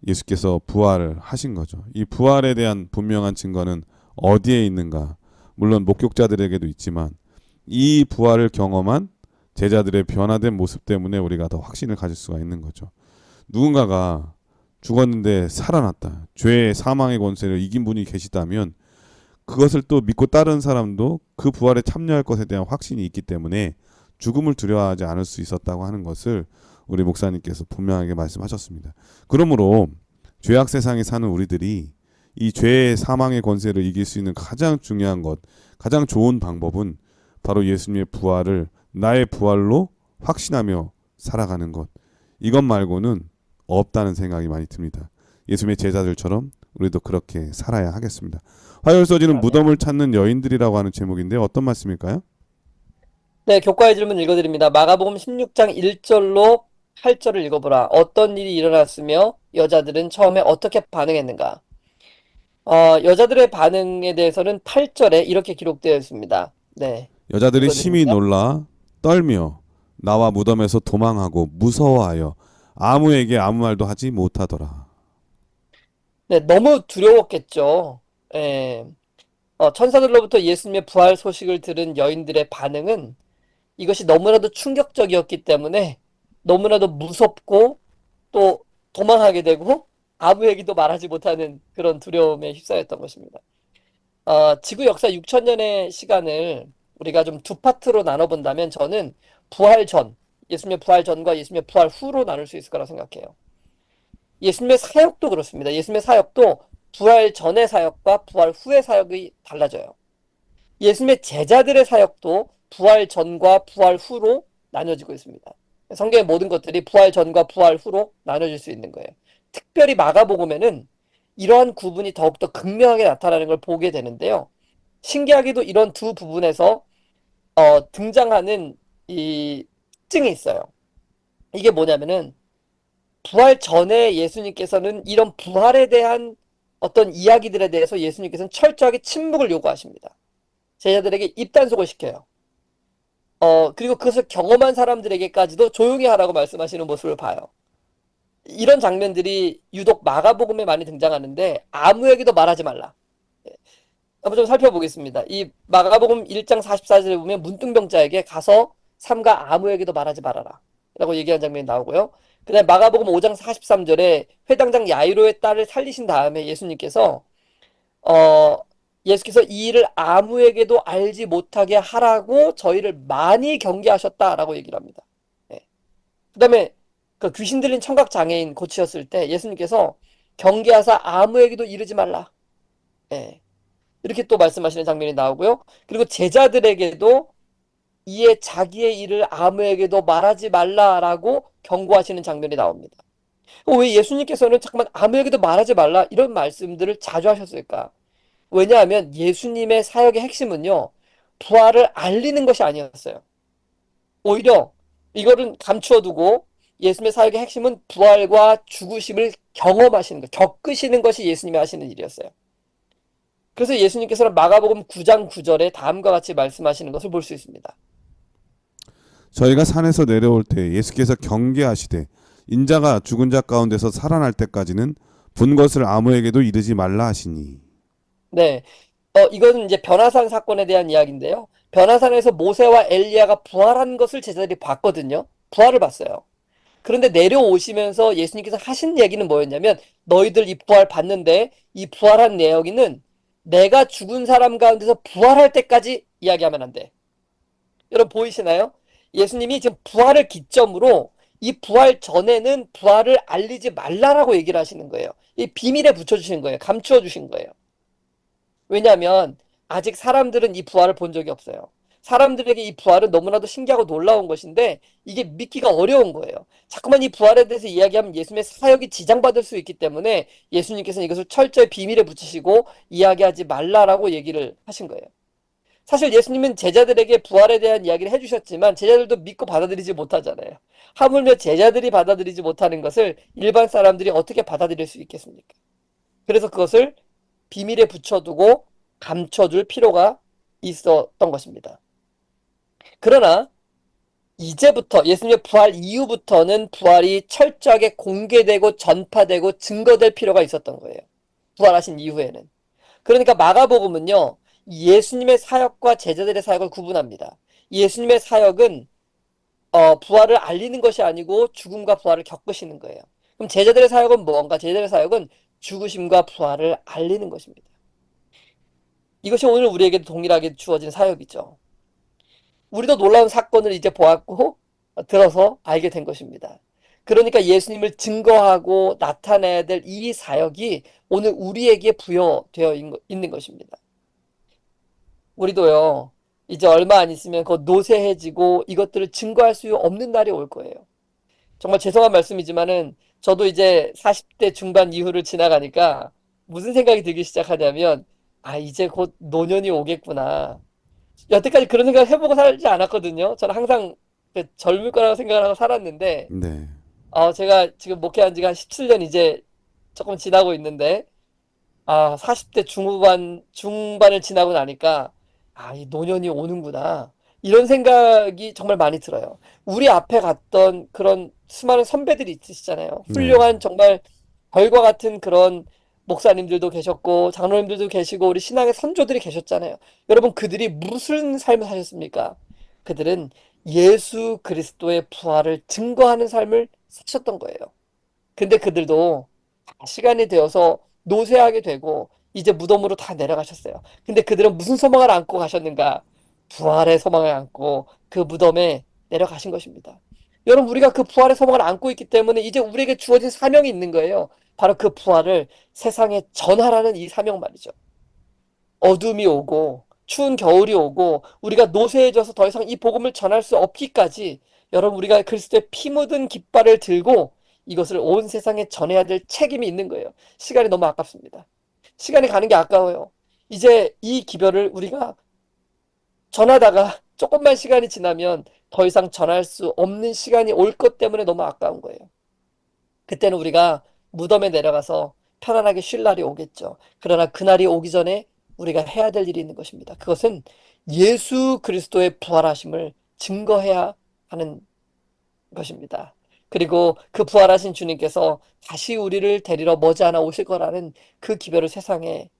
예수께서 부활을 하신 거죠. 이 부활에 대한 분명한 증거는 어디에 있는가? 물론 목격자들에게도 있지만 이 부활을 경험한 제자들의 변화된 모습 때문에 우리가 더 확신을 가질 수가 있는 거죠. 누군가가 죽었는데 살아났다. 죄의 사망의 권세를 이긴 분이 계시다면 그것을 또 믿고 따른 사람도 그 부활에 참여할 것에 대한 확신이 있기 때문에 죽음을 두려워하지 않을 수 있었다고 하는 것을 우리 목사님께서 분명하게 말씀하셨습니다. 그러므로 죄악 세상에 사는 우리들이 이 죄의 사망의 권세를 이길 수 있는 가장 중요한 것, 가장 좋은 방법은 바로 예수님의 부활을 나의 부활로 확신하며 살아가는 것. 이것 말고는 없다는 생각이 많이 듭니다. 예수님의 제자들처럼 우리도 그렇게 살아야 하겠습니다. 화요일서지는 무덤을 찾는 여인들이라고 하는 제목인데 어떤 말씀일까요? 네, 교과의 질문 읽어드립니다. 마가복음 16장 1절로 8절을 읽어보라. 어떤 일이 일어났으며 여자들은 처음에 어떻게 반응했는가? 여자들의 반응에 대해서는 8절에 이렇게 기록되어 있습니다. 네, 여자들이 심히 읽어드립니다. 놀라 떨며 나와 무덤에서 도망하고 무서워하여 아무에게 아무 말도 하지 못하더라. 네, 너무 두려웠겠죠. 예. 천사들로부터 예수님의 부활 소식을 들은 여인들의 반응은 이것이 너무나도 충격적이었기 때문에 너무나도 무섭고 또 도망하게 되고 아무에게도 말하지 못하는 그런 두려움에 휩싸였던 것입니다. 지구 역사 6천년의 시간을 우리가 좀 두 파트로 나눠본다면 저는 부활 전, 예수님의 부활 전과 예수님의 부활 후로 나눌 수 있을 거라고 생각해요. 예수님의 사역도 그렇습니다. 예수님의 사역도 부활 전의 사역과 부활 후의 사역이 달라져요. 예수님의 제자들의 사역도 부활 전과 부활 후로 나눠지고 있습니다. 성경의 모든 것들이 부활 전과 부활 후로 나눠질 수 있는 거예요. 특별히 마가복음에는 이러한 구분이 더욱더 극명하게 나타나는 걸 보게 되는데요. 신기하게도 이런 두 부분에서 등장하는 이 특징이 있어요. 이게 뭐냐면은 부활 전에 예수님께서는 이런 부활에 대한 어떤 이야기들에 대해서 예수님께서는 철저하게 침묵을 요구하십니다. 제자들에게 입단속을 시켜요. 그리고 그것을 경험한 사람들에게까지도 조용히 하라고 말씀하시는 모습을 봐요. 이런 장면들이 유독 마가복음에 많이 등장하는데 아무에게도 말하지 말라. 한번 좀 살펴보겠습니다. 이 마가복음 1장 44절에 보면 문둥병자에게 가서 삼가 아무에게도 말하지 말아라 라고 얘기한 장면이 나오고요. 그 다음에 마가복음 5장 43절에 회당장 야이로의 딸을 살리신 다음에 예수께서 이 일을 아무에게도 알지 못하게 하라고 저희를 많이 경계하셨다라고 얘기를 합니다. 그 다음에 그 귀신 들린 청각 장애인 고치셨을 때 예수님께서 경계하사 아무에게도 이르지 말라. 이렇게 또 말씀하시는 장면이 나오고요. 그리고 제자들에게도 이에 자기의 일을 아무에게도 말하지 말라라고 경고하시는 장면이 나옵니다. 왜 예수님께서는 잠깐만 아무에게도 말하지 말라 이런 말씀들을 자주 하셨을까? 왜냐하면 예수님의 사역의 핵심은요. 부활을 알리는 것이 아니었어요. 오히려 이거는 감추어 두고 예수님의 사역의 핵심은 부활과 죽으심을 경험하시는 것, 겪으시는 것이 예수님이 하시는 일이었어요. 그래서 예수님께서는 마가복음 9장 9절에 다음과 같이 말씀하시는 것을 볼 수 있습니다. 저희가 산에서 내려올 때 예수께서 경계하시되 인자가 죽은 자 가운데서 살아날 때까지는 본 것을 아무에게도 이르지 말라 하시니. 네. 이것은 이제 변화산 사건에 대한 이야기인데요. 변화산에서 모세와 엘리야가 부활한 것을 제자들이 봤거든요. 부활을 봤어요. 그런데 내려오시면서 예수님께서 하신 얘기는 뭐였냐면 너희들 이 부활 봤는데 이 부활한 내용이는 내가 죽은 사람 가운데서 부활할 때까지 이야기하면 안 돼. 여러분 보이시나요? 예수님이 지금 부활을 기점으로 이 부활 전에는 부활을 알리지 말라라고 얘기를 하시는 거예요. 이 비밀에 붙여주신 거예요. 감추어 주신 거예요. 왜냐하면 아직 사람들은 이 부활을 본 적이 없어요. 사람들에게 이 부활은 너무나도 신기하고 놀라운 것인데 이게 믿기가 어려운 거예요. 자꾸만 이 부활에 대해서 이야기하면 예수님의 사역이 지장받을 수 있기 때문에 예수님께서는 이것을 철저히 비밀에 붙이시고 이야기하지 말라라고 얘기를 하신 거예요. 사실 예수님은 제자들에게 부활에 대한 이야기를 해주셨지만 제자들도 믿고 받아들이지 못하잖아요. 하물며 제자들이 받아들이지 못하는 것을 일반 사람들이 어떻게 받아들일 수 있겠습니까? 그래서 그것을 비밀에 붙여두고 감춰둘 필요가 있었던 것입니다. 그러나 이제부터 예수님의 부활 이후부터는 부활이 철저하게 공개되고 전파되고 증거될 필요가 있었던 거예요. 부활하신 이후에는. 그러니까 마가복음은요, 예수님의 사역과 제자들의 사역을 구분합니다. 예수님의 사역은 부활을 알리는 것이 아니고 죽음과 부활을 겪으시는 거예요. 그럼 제자들의 사역은 무언가? 제자들의 사역은 죽으심과 부활을 알리는 것입니다. 이것이 오늘 우리에게 동일하게 주어진 사역이죠. 우리도 놀라운 사건을 이제 보았고 들어서 알게 된 것입니다. 그러니까 예수님을 증거하고 나타내야 될 이 사역이 오늘 우리에게 부여되어 있는 것입니다. 우리도요, 이제 얼마 안 있으면 그 노쇠해지고 이것들을 증거할 수 없는 날이 올 거예요. 정말 죄송한 말씀이지만은 저도 이제 40대 중반 이후를 지나가니까 무슨 생각이 들기 시작하냐면, 아, 이제 곧 노년이 오겠구나. 여태까지 그런 생각을 해보고 살지 않았거든요. 저는 항상 젊을 거라고 생각을 하고 살았는데, 네. 제가 지금 목회한 지가 한 17년 이제 조금 지나고 있는데, 40대 중반을 지나고 나니까, 이 노년이 오는구나. 이런 생각이 정말 많이 들어요. 우리 앞에 갔던 그런 수많은 선배들이 있으시잖아요. 네. 훌륭한 정말 별과 같은 그런 목사님들도 계셨고, 장로님들도 계시고, 우리 신앙의 선조들이 계셨잖아요. 여러분, 그들이 무슨 삶을 사셨습니까? 그들은 예수 그리스도의 부활을 증거하는 삶을 사셨던 거예요. 근데 그들도 시간이 되어서 노쇠하게 되고 이제 무덤으로 다 내려가셨어요. 근데 그들은 무슨 소망을 안고 가셨는가? 부활의 소망을 안고 그 무덤에 내려가신 것입니다. 여러분, 우리가 그 부활의 소망을 안고 있기 때문에 이제 우리에게 주어진 사명이 있는 거예요. 바로 그 부활을 세상에 전하라는 이 사명 말이죠. 어둠이 오고 추운 겨울이 오고 우리가 노쇠해져서 더 이상 이 복음을 전할 수 없기까지 여러분, 우리가 그리스도의 피 묻은 깃발을 들고 이것을 온 세상에 전해야 될 책임이 있는 거예요. 시간이 너무 아깝습니다. 시간이 가는 게 아까워요. 이제 이 기별을 우리가 전하다가 조금만 시간이 지나면 더 이상 전할 수 없는 시간이 올 것 때문에 너무 아까운 거예요. 그때는 우리가 무덤에 내려가서 편안하게 쉴 날이 오겠죠. 그러나 그날이 오기 전에 우리가 해야 될 일이 있는 것입니다. 그것은 예수 그리스도의 부활하심을 증거해야 하는 것입니다. 그리고 그 부활하신 주님께서 다시 우리를 데리러 머지않아 오실 거라는 그 기별을 세상에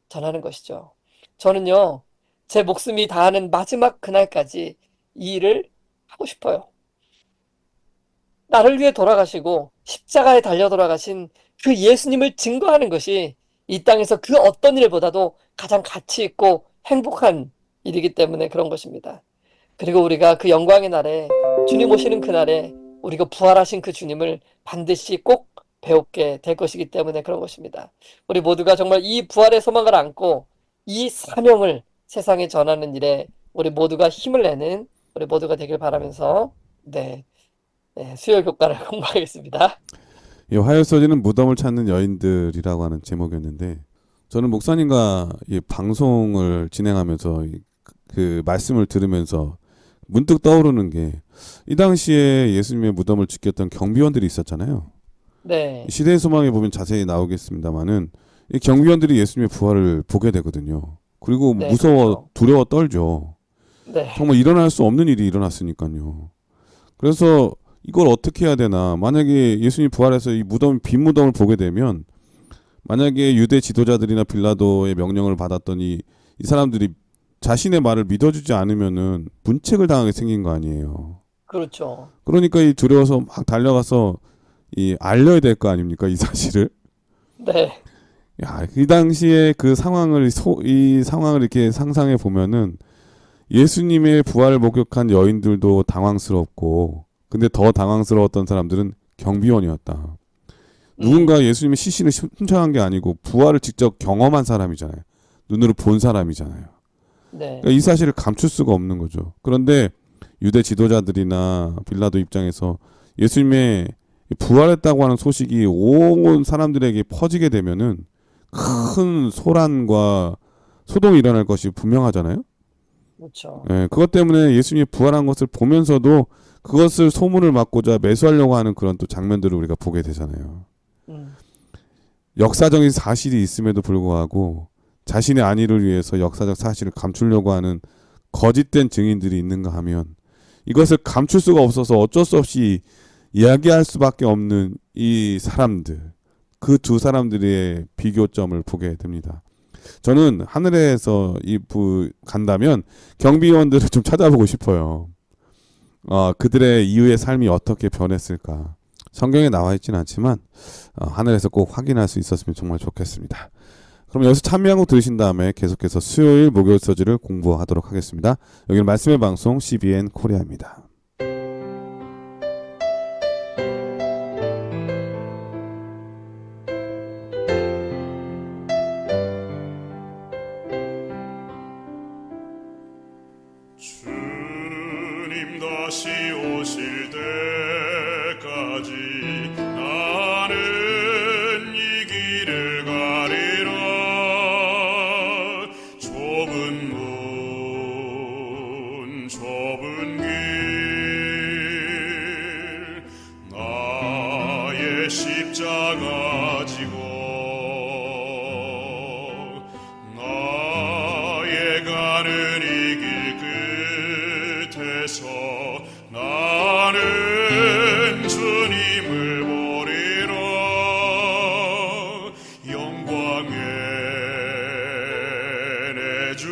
전하는 것이죠. 저는요, 제 목숨이 다하는 마지막 그날까지 이 일을 하고 싶어요. 나를 위해 돌아가시고 십자가에 달려 돌아가신 그 예수님을 증거하는 것이 이 땅에서 그 어떤 일보다도 가장 가치 있고 행복한 일이기 때문에 그런 것입니다. 그리고 우리가 그 영광의 날에 주님 오시는 그날에 우리가 부활하신 그 주님을 반드시 꼭 배우게 될 것이기 때문에 그런 것입니다. 우리 모두가 정말 이 부활의 소망을 안고 이 사명을 세상에 전하는 일에 우리 모두가 힘을 내는 우리 모두가 되길 바라면서 수요 교과를 공부하겠습니다. 이 화요 써지는 무덤을 찾는 여인들이라고 하는 제목이었는데, 저는 목사님과 이 방송을 진행하면서 그 말씀을 들으면서 문득 떠오르는 게, 이 당시에 예수님의 무덤을 지켰던 경비원들이 있었잖아요. 네, 시대의 소망에 보면 자세히 나오겠습니다만은 이 경비원들이 예수님의 부활을 보게 되거든요. 그리고 네, 무서워, 그렇죠. 두려워 떨죠. 네, 정말 일어날 수 없는 일이 일어났으니까요. 그래서 이걸 어떻게 해야 되나. 만약에 예수님 부활해서 이 무덤, 빈 무덤을 보게 되면, 만약에 유대 지도자들이나 빌라도의 명령을 받았던 이 사람들이 자신의 말을 믿어주지 않으면은 문책을 당하게 생긴 거 아니에요. 그렇죠. 그러니까 이 두려워서 막 달려가서 이 알려야 될 거 아닙니까, 이 사실을. 네, 야, 이 당시에 그 상황을 이 상황을 이렇게 상상해 보면은 예수님의 부활을 목격한 여인들도 당황스럽고, 근데 더 당황스러웠던 사람들은 경비원이었다. 누군가 예수님의 시신을 훔쳐간 게 아니고 부활을 직접 경험한 사람이잖아요. 눈으로 본 사람이잖아요. 네, 그러니까 이 사실을 감출 수가 없는 거죠. 그런데 유대 지도자들이나 빌라도 입장에서 예수님의 부활했다고 하는 소식이 온 사람들에게 퍼지게 되면은 큰 소란과 소동이 일어날 것이 분명하잖아요. 그렇죠. 예, 그것 때문에 예수님이 부활한 것을 보면서도 그것을 소문을 막고자 매수하려고 하는 그런 또 장면들을 우리가 보게 되잖아요. 음, 역사적인 사실이 있음에도 불구하고 자신의 안위를 위해서 역사적 사실을 감추려고 하는 거짓된 증인들이 있는가 하면 이것을 감출 수가 없어서 어쩔 수 없이 이야기할 수밖에 없는 이 사람들, 그 두 사람들의 비교점을 보게 됩니다. 저는 하늘에서 간다면 경비원들을 좀 찾아보고 싶어요. 그들의 이후의 삶이 어떻게 변했을까. 성경에 나와 있지는 않지만 하늘에서 꼭 확인할 수 있었으면 정말 좋겠습니다. 그럼 여기서 찬미하고 들으신 다음에 계속해서 수요일 목요일 서지를 공부하도록 하겠습니다. 여기는 말씀의 방송 CBN 코리아입니다. 주님 다시 오실 때까지 나는 이 길을 가리라. 좁은 문 좁은 길 나의 십자가 지고 나의 가는 이 길 끝에서 나는 주님을 보리라. 영광의 내 주님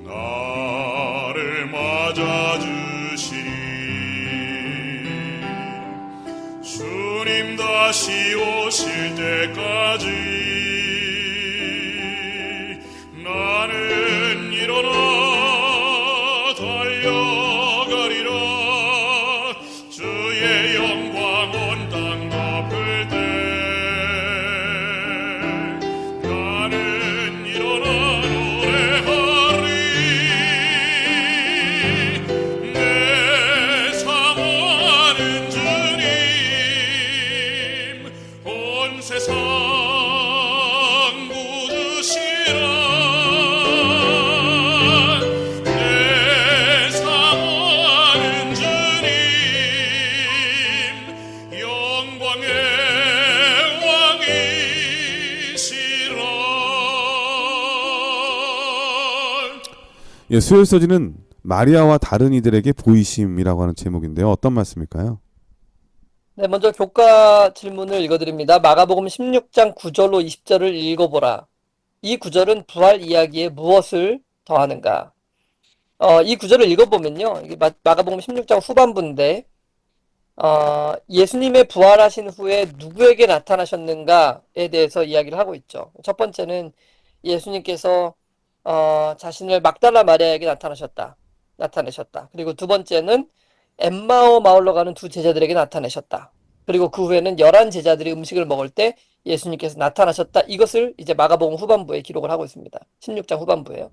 나를 맞아주시니 주님 다시 오실 때까지 나는 일어나 달려가리라. 주의 영광 온 땅 덮을 때 나는 일어나 노래하리. 내 사모하는 주님 온 세상 굳으시라. 내 사모하는 주님 영광의 왕이시라. 예, 수요일 서지는 마리아와 다른 이들에게 보이심이라고 하는 제목인데요. 어떤 말씀일까요? 네, 먼저 교과 질문을 읽어드립니다. 마가복음 16장 9절로 20절을 읽어보라. 이 구절은 부활 이야기에 무엇을 더하는가? 이 구절을 읽어보면요. 이게 마가복음 16장 후반부인데, 예수님의 부활하신 후에 누구에게 나타나셨는가에 대해서 이야기를 하고 있죠. 첫 번째는 예수님께서 자신을 막달라 마리아에게 나타내셨다. 그리고 두 번째는 엠마오 마을로 가는 두 제자들에게 나타내셨다. 그리고 그 후에는 11 제자들이 음식을 먹을 때 예수님께서 나타나셨다. 이것을 이제 마가복음 후반부에 기록을 하고 있습니다. 16장 후반부에요.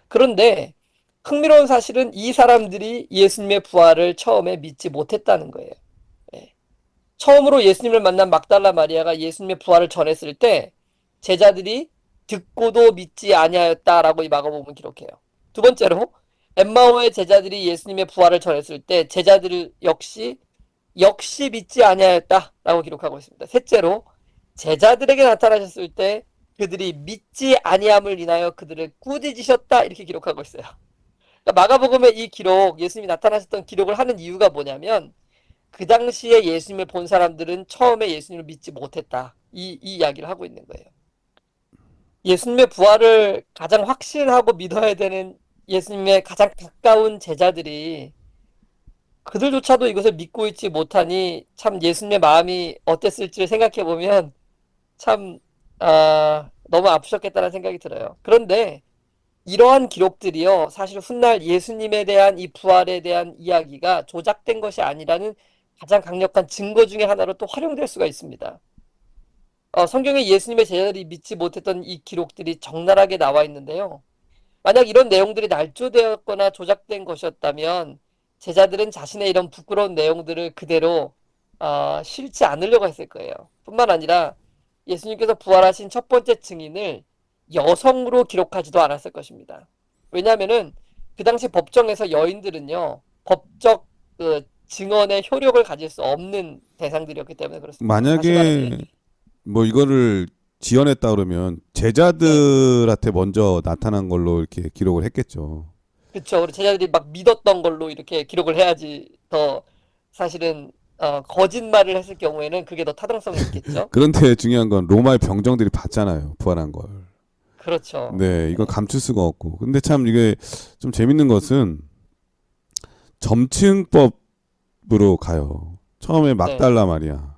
그런데 흥미로운 사실은 이 사람들이 예수님의 부활을 처음에 믿지 못했다는 거예요. 예. 처음으로 예수님을 만난 막달라 마리아가 예수님의 부활을 전했을 때 제자들이 듣고도 믿지 아니하였다라고 이 마가복음은 기록해요. 두 번째로 엠마오의 제자들이 예수님의 부활을 전했을 때 제자들 역시 믿지 아니하였다라고 기록하고 있습니다. 셋째로 제자들에게 나타나셨을 때 그들이 믿지 아니함을 인하여 그들을 꾸짖으셨다 이렇게 기록하고 있어요. 그러니까 마가복음의 이 기록, 예수님이 나타나셨던 기록을 하는 이유가 뭐냐면 그 당시에 예수님을 본 사람들은 처음에 예수님을 믿지 못했다. 이 이야기를 하고 있는 거예요. 예수님의 부활을 가장 확신하고 믿어야 되는 예수님의 가장 가까운 제자들이 그들조차도 이것을 믿고 있지 못하니 참 예수님의 마음이 어땠을지를 생각해 보면 참 너무 아프셨겠다는 생각이 들어요. 그런데 이러한 기록들이요, 사실 훗날 예수님에 대한 이 부활에 대한 이야기가 조작된 것이 아니라는 가장 강력한 증거 중에 하나로 또 활용될 수가 있습니다. 성경에 예수님의 제자들이 믿지 못했던 이 기록들이 적나라하게 나와 있는데요. 만약 이런 내용들이 날조되었거나 조작된 것이었다면 제자들은 자신의 이런 부끄러운 내용들을 그대로 실지 않으려고 했을 거예요. 뿐만 아니라 예수님께서 부활하신 첫 번째 증인을 여성으로 기록하지도 않았을 것입니다. 왜냐하면은 그 당시 법정에서 여인들은요, 법적 그 증언의 효력을 가질 수 없는 대상들이었기 때문에 그렇습니다. 다시 말하면, 만약에 뭐 이거를 지어냈다 그러면 네, 제자들한테 먼저 나타난 걸로 이렇게 기록을 했겠죠. 그쵸. 우리 제자들이 막 믿었던 걸로 이렇게 기록을 해야지 더 사실은 거짓말을 했을 경우에는 그게 더 타당성이 있겠죠. 그런데 중요한 건 로마의 병정들이 봤잖아요. 부활한 걸. 그렇죠. 네, 이걸 네, 감출 수가 없고. 근데 참 이게 좀 재밌는 것은 점층법으로 가요. 처음에 네, 막달라 마리아,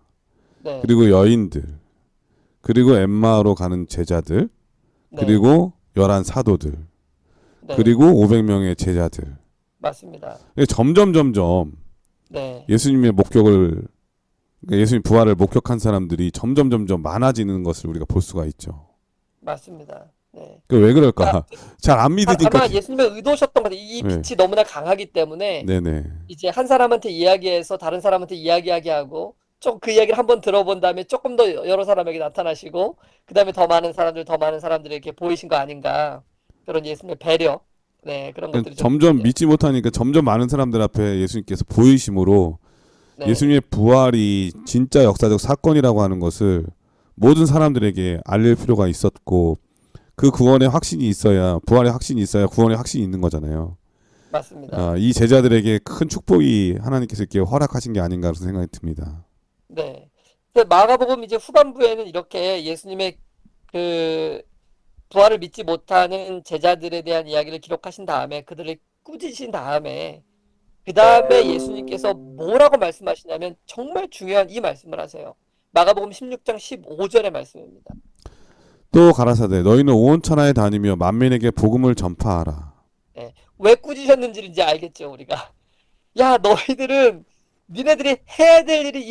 네, 그리고 여인들, 그리고 엠마오로 가는 제자들, 네, 그리고 11 사도들, 네, 그리고 500명의 제자들. 맞습니다. 이게 점점 네, 예수님의 목격을 그러니까 예수님 부활을 목격한 사람들이 점점 많아지는 것을 우리가 볼 수가 있죠. 맞습니다. 네. 왜 그러니까 그럴까? 잘 안 믿으니까. 아마 예수님의 의도셨던 것 같아요. 이 네, 빛이 너무나 강하기 때문에 네네. 이제 한 사람한테 이야기해서 다른 사람한테 이야기하게 하고 좀 그 이야기를 한번 들어본 다음에 조금 더 여러 사람에게 나타나시고 그 다음에 더 많은 사람들에게 보이신 거 아닌가. 그런 예수님의 배려. 네, 그런 그러니까 것들이 좀 점점 보이죠. 믿지 못하니까 점점 많은 사람들 앞에 예수님께서 보이심으로 네, 예수님의 부활이 진짜 역사적 사건이라고 하는 것을 모든 사람들에게 알릴 필요가 있었고 그 구원의 확신이 있어야 부활의 확신이 있어야 구원의 확신이 있는 거잖아요. 맞습니다. 이 제자들에게 큰 축복이 하나님께서 이렇게 허락하신 게 아닌가 그런 생각이 듭니다. 네. 근데 마가복음 이제 후반부에는 이렇게 예수님의 그 부활을 믿지 못하는 제자들에 대한 이야기를 기록하신 다음에 그들을 꾸짖으신 다음에 그 다음에 예수님께서 뭐라고 말씀하시냐면 정말 중요한 이 말씀을 하세요. 마가복음 16장 15절의 말씀입니다. 또 가라사대 너희는 온 천하에 다니며 만민에게 복음을 전파하라. 예. 왜 꾸짖으셨는지 이제 알겠죠, 우리가. 야, 너희들은 니네들이 해야 될 일이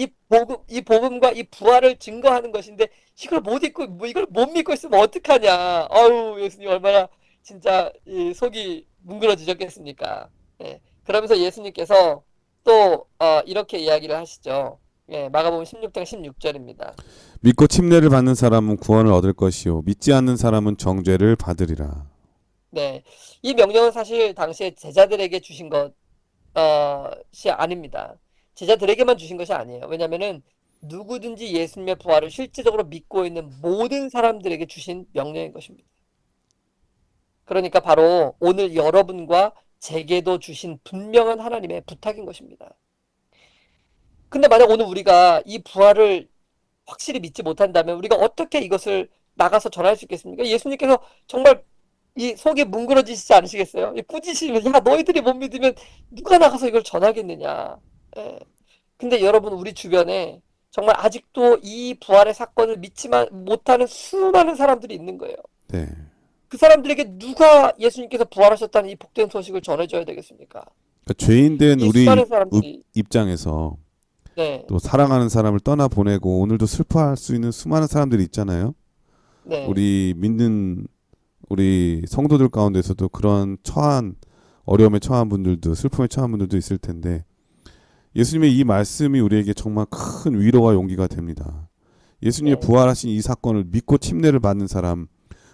이 복음과 이 부활을 증거하는 것인데 이걸 못 잊고 뭐 이걸 못 믿고 있으면 어떡하냐. 아우, 예수님 얼마나 진짜 이 속이 뭉그러지셨겠습니까? 예. 그러면서 예수님께서 또 이렇게 이야기를 하시죠. 예, 마가복음 16장 16절입니다. 믿고 침례를 받는 사람은 구원을 얻을 것이요 믿지 않는 사람은 정죄를 받으리라. 네. 이 명령은 사실 당시에 제자들에게 주신 것이 아닙니다. 제자들에게만 주신 것이 아니에요. 왜냐면은 누구든지 예수님의 부활을 실제적으로 믿고 있는 모든 사람들에게 주신 명령인 것입니다. 그러니까 바로 오늘 여러분과 제게도 주신 분명한 하나님의 부탁인 것입니다. 근데 만약 오늘 우리가 이 부활을 확실히 믿지 못한다면 우리가 어떻게 이것을 나가서 전할 수 있겠습니까? 예수님께서 정말 이 속이 뭉그러지시지 않으시겠어요? 꾸짖으시면 야 너희들이 못 믿으면 누가 나가서 이걸 전하겠느냐. 예. 근데 여러분 우리 주변에 정말 아직도 이 부활의 사건을 믿지만 못하는 수많은 사람들이 있는 거예요. 네. 그 사람들에게 누가 예수님께서 부활하셨다는 이 복된 소식을 전해줘야 되겠습니까? 그러니까 죄인된 이 우리 수많은 사람들이 입장에서 네, 또 사랑하는 사람을 떠나 보내고 오늘도 슬퍼할 수 있는 수많은 사람들이 있잖아요. 네, 우리 믿는 우리 성도들 가운데서도 그런 어려움에 처한 분들도 슬픔에 처한 분들도 있을 텐데 예수님의 이 말씀이 우리에게 정말 큰 위로와 용기가 됩니다. 예수님의 네, 부활하신 이 사건을 믿고 침례를 받는 사람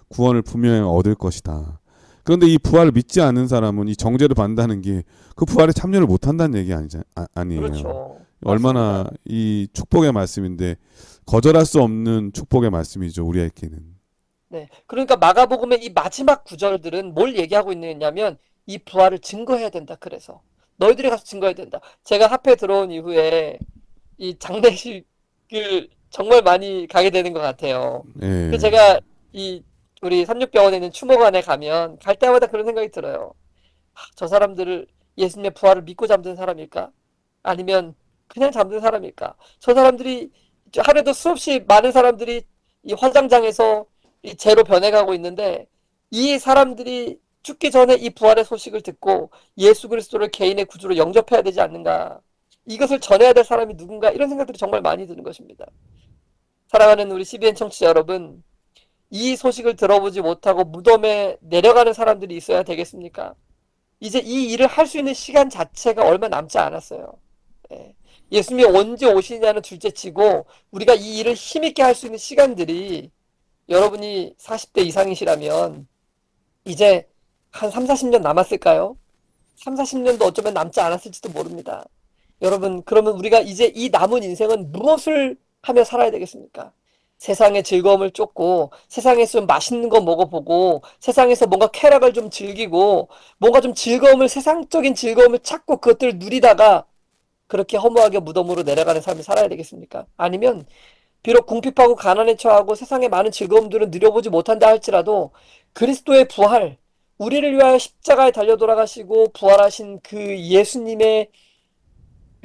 구원을 분명히 얻을 것이다. 그런데 이 부활을 믿지 않는 사람은 이 정죄를 받는다는 게 그 부활에 참여를 못한다는 얘기 아니에요. 그렇죠. 얼마나 맞습니다. 이 축복의 말씀인데 거절할 수 없는 축복의 말씀이죠. 우리에게는. 네, 그러니까 마가복음의 이 마지막 구절들은 뭘 얘기하고 있느냐면 이 부활을 증거해야 된다. 그래서 너희들이 가서 증거해야 된다. 제가 합회 들어온 이후에 이 장례식을 정말 많이 가게 되는 것 같아요. 그 예. 제가 이 우리 삼육병원에 있는 추모관에 가면 갈 때마다 그런 생각이 들어요. 저 사람들을 예수님의 부활을 믿고 잠든 사람일까? 아니면 그냥 잠든 사람일까? 저 사람들이 하루에도 수없이 많은 사람들이 이 화장장에서 이 죄로 변해가고 있는데 이 사람들이 죽기 전에 이 부활의 소식을 듣고 예수 그리스도를 개인의 구주로 영접해야 되지 않는가? 이것을 전해야 될 사람이 누군가? 이런 생각들이 정말 많이 드는 것입니다. 사랑하는 우리 CBN 청취자 여러분, 이 소식을 들어보지 못하고 무덤에 내려가는 사람들이 있어야 되겠습니까? 이제 이 일을 할 수 있는 시간 자체가 얼마 남지 않았어요. 예. 예수님이 언제 오시냐는 둘째치고 우리가 이 일을 힘있게 할 수 있는 시간들이 여러분이 40대 이상이시라면 이제 한 3, 40년 남았을까요? 3, 40년도 어쩌면 남지 않았을지도 모릅니다. 여러분, 그러면 우리가 이제 이 남은 인생은 무엇을 하며 살아야 되겠습니까? 세상의 즐거움을 쫓고 세상에서 좀 맛있는 거 먹어보고 세상에서 뭔가 쾌락을 좀 즐기고 뭔가 좀 즐거움을 세상적인 즐거움을 찾고 그것들을 누리다가 그렇게 허무하게 무덤으로 내려가는 삶을 살아야 되겠습니까? 아니면 비록 궁핍하고 가난에 처하고 세상의 많은 즐거움들은 누려보지 못한다 할지라도 그리스도의 부활, 우리를 위하여 십자가에 달려 돌아가시고 부활하신 그 예수님의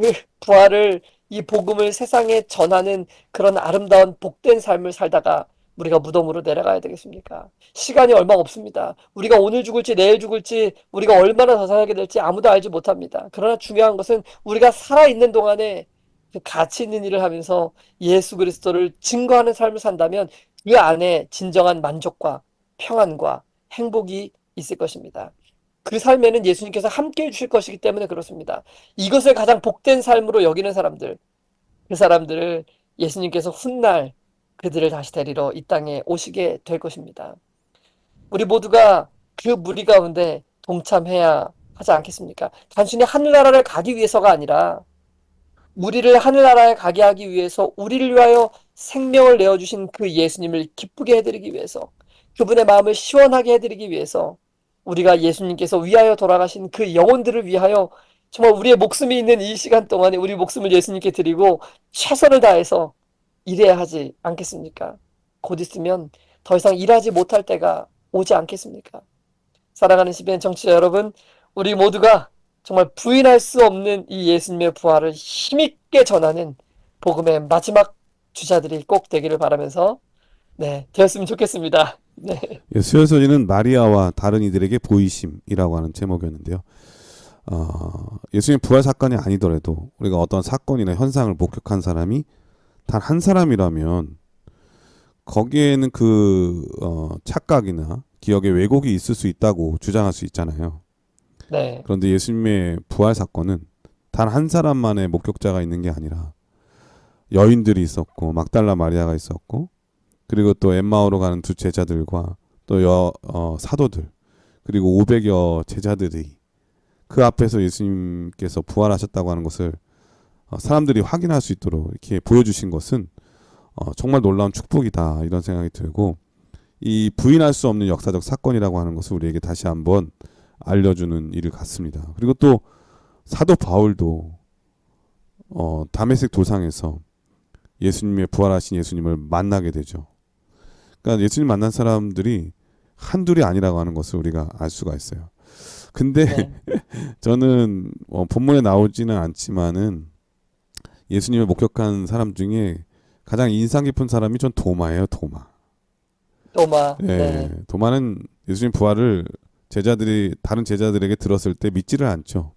그 부활을 이 복음을 세상에 전하는 그런 아름다운 복된 삶을 살다가 우리가 무덤으로 내려가야 되겠습니까? 시간이 얼마 없습니다. 우리가 오늘 죽을지 내일 죽을지 우리가 얼마나 더 살게 될지 아무도 알지 못합니다. 그러나 중요한 것은 우리가 살아있는 동안에 그 가치 있는 일을 하면서 예수 그리스도를 증거하는 삶을 산다면 그 안에 진정한 만족과 평안과 행복이 있을 것입니다. 그 삶에는 예수님께서 함께 해주실 것이기 때문에 그렇습니다. 이것을 가장 복된 삶으로 여기는 사람들, 그 사람들을 예수님께서 훗날 그들을 다시 데리러 이 땅에 오시게 될 것입니다. 우리 모두가 그 무리 가운데 동참해야 하지 않겠습니까? 단순히 하늘나라를 가기 위해서가 아니라 우리를 하늘나라에 가게 하기 위해서 우리를 위하여 생명을 내어주신 그 예수님을 기쁘게 해드리기 위해서 그분의 마음을 시원하게 해드리기 위해서 우리가 예수님께서 위하여 돌아가신 그 영혼들을 위하여 정말 우리의 목숨이 있는 이 시간 동안에 우리 목숨을 예수님께 드리고 최선을 다해서 일해야 하지 않겠습니까? 곧 있으면 더 이상 일하지 못할 때가 오지 않겠습니까? 사랑하는 CBN 청취자 여러분, 우리 모두가 정말 부인할 수 없는 이 예수님의 부활을 힘있게 전하는 복음의 마지막 주자들이 꼭 되기를 바라면서 되었으면 좋겠습니다. 네. 예, 수요소리는 마리아와 다른 이들에게 보이심이라고 하는 제목이었는데요. 예수님 부활 사건이 아니더라도 우리가 어떤 사건이나 현상을 목격한 사람이 단 한 사람이라면 거기에는 착각이나 기억에 왜곡이 있을 수 있다고 주장할 수 있잖아요. 네. 그런데 예수님의 부활 사건은 단 한 사람만의 목격자가 있는 게 아니라 여인들이 있었고 막달라 마리아가 있었고 그리고 또 엠마오로 가는 두 제자들과 또 사도들 그리고 500여 제자들이 그 앞에서 예수님께서 부활하셨다고 하는 것을 사람들이 확인할 수 있도록 이렇게 보여주신 것은 정말 놀라운 축복이다 이런 생각이 들고 이 부인할 수 없는 역사적 사건이라고 하는 것을 우리에게 다시 한번 알려주는 일 같습니다. 그리고 또 사도 바울도 다메섹 도상에서 예수님의 부활하신 예수님을 만나게 되죠. 그러니까 예수님 만난 사람들이 한둘이 아니라고 하는 것을 우리가 알 수가 있어요. 근데 네. 저는 본문에 나오지는 않지만은 예수님을 목격한 사람 중에 가장 인상 깊은 사람이 전 도마예요. 도마. 도마. 예, 네. 도마는 예수님 부활을 다른 제자들에게 들었을 때 믿지를 않죠.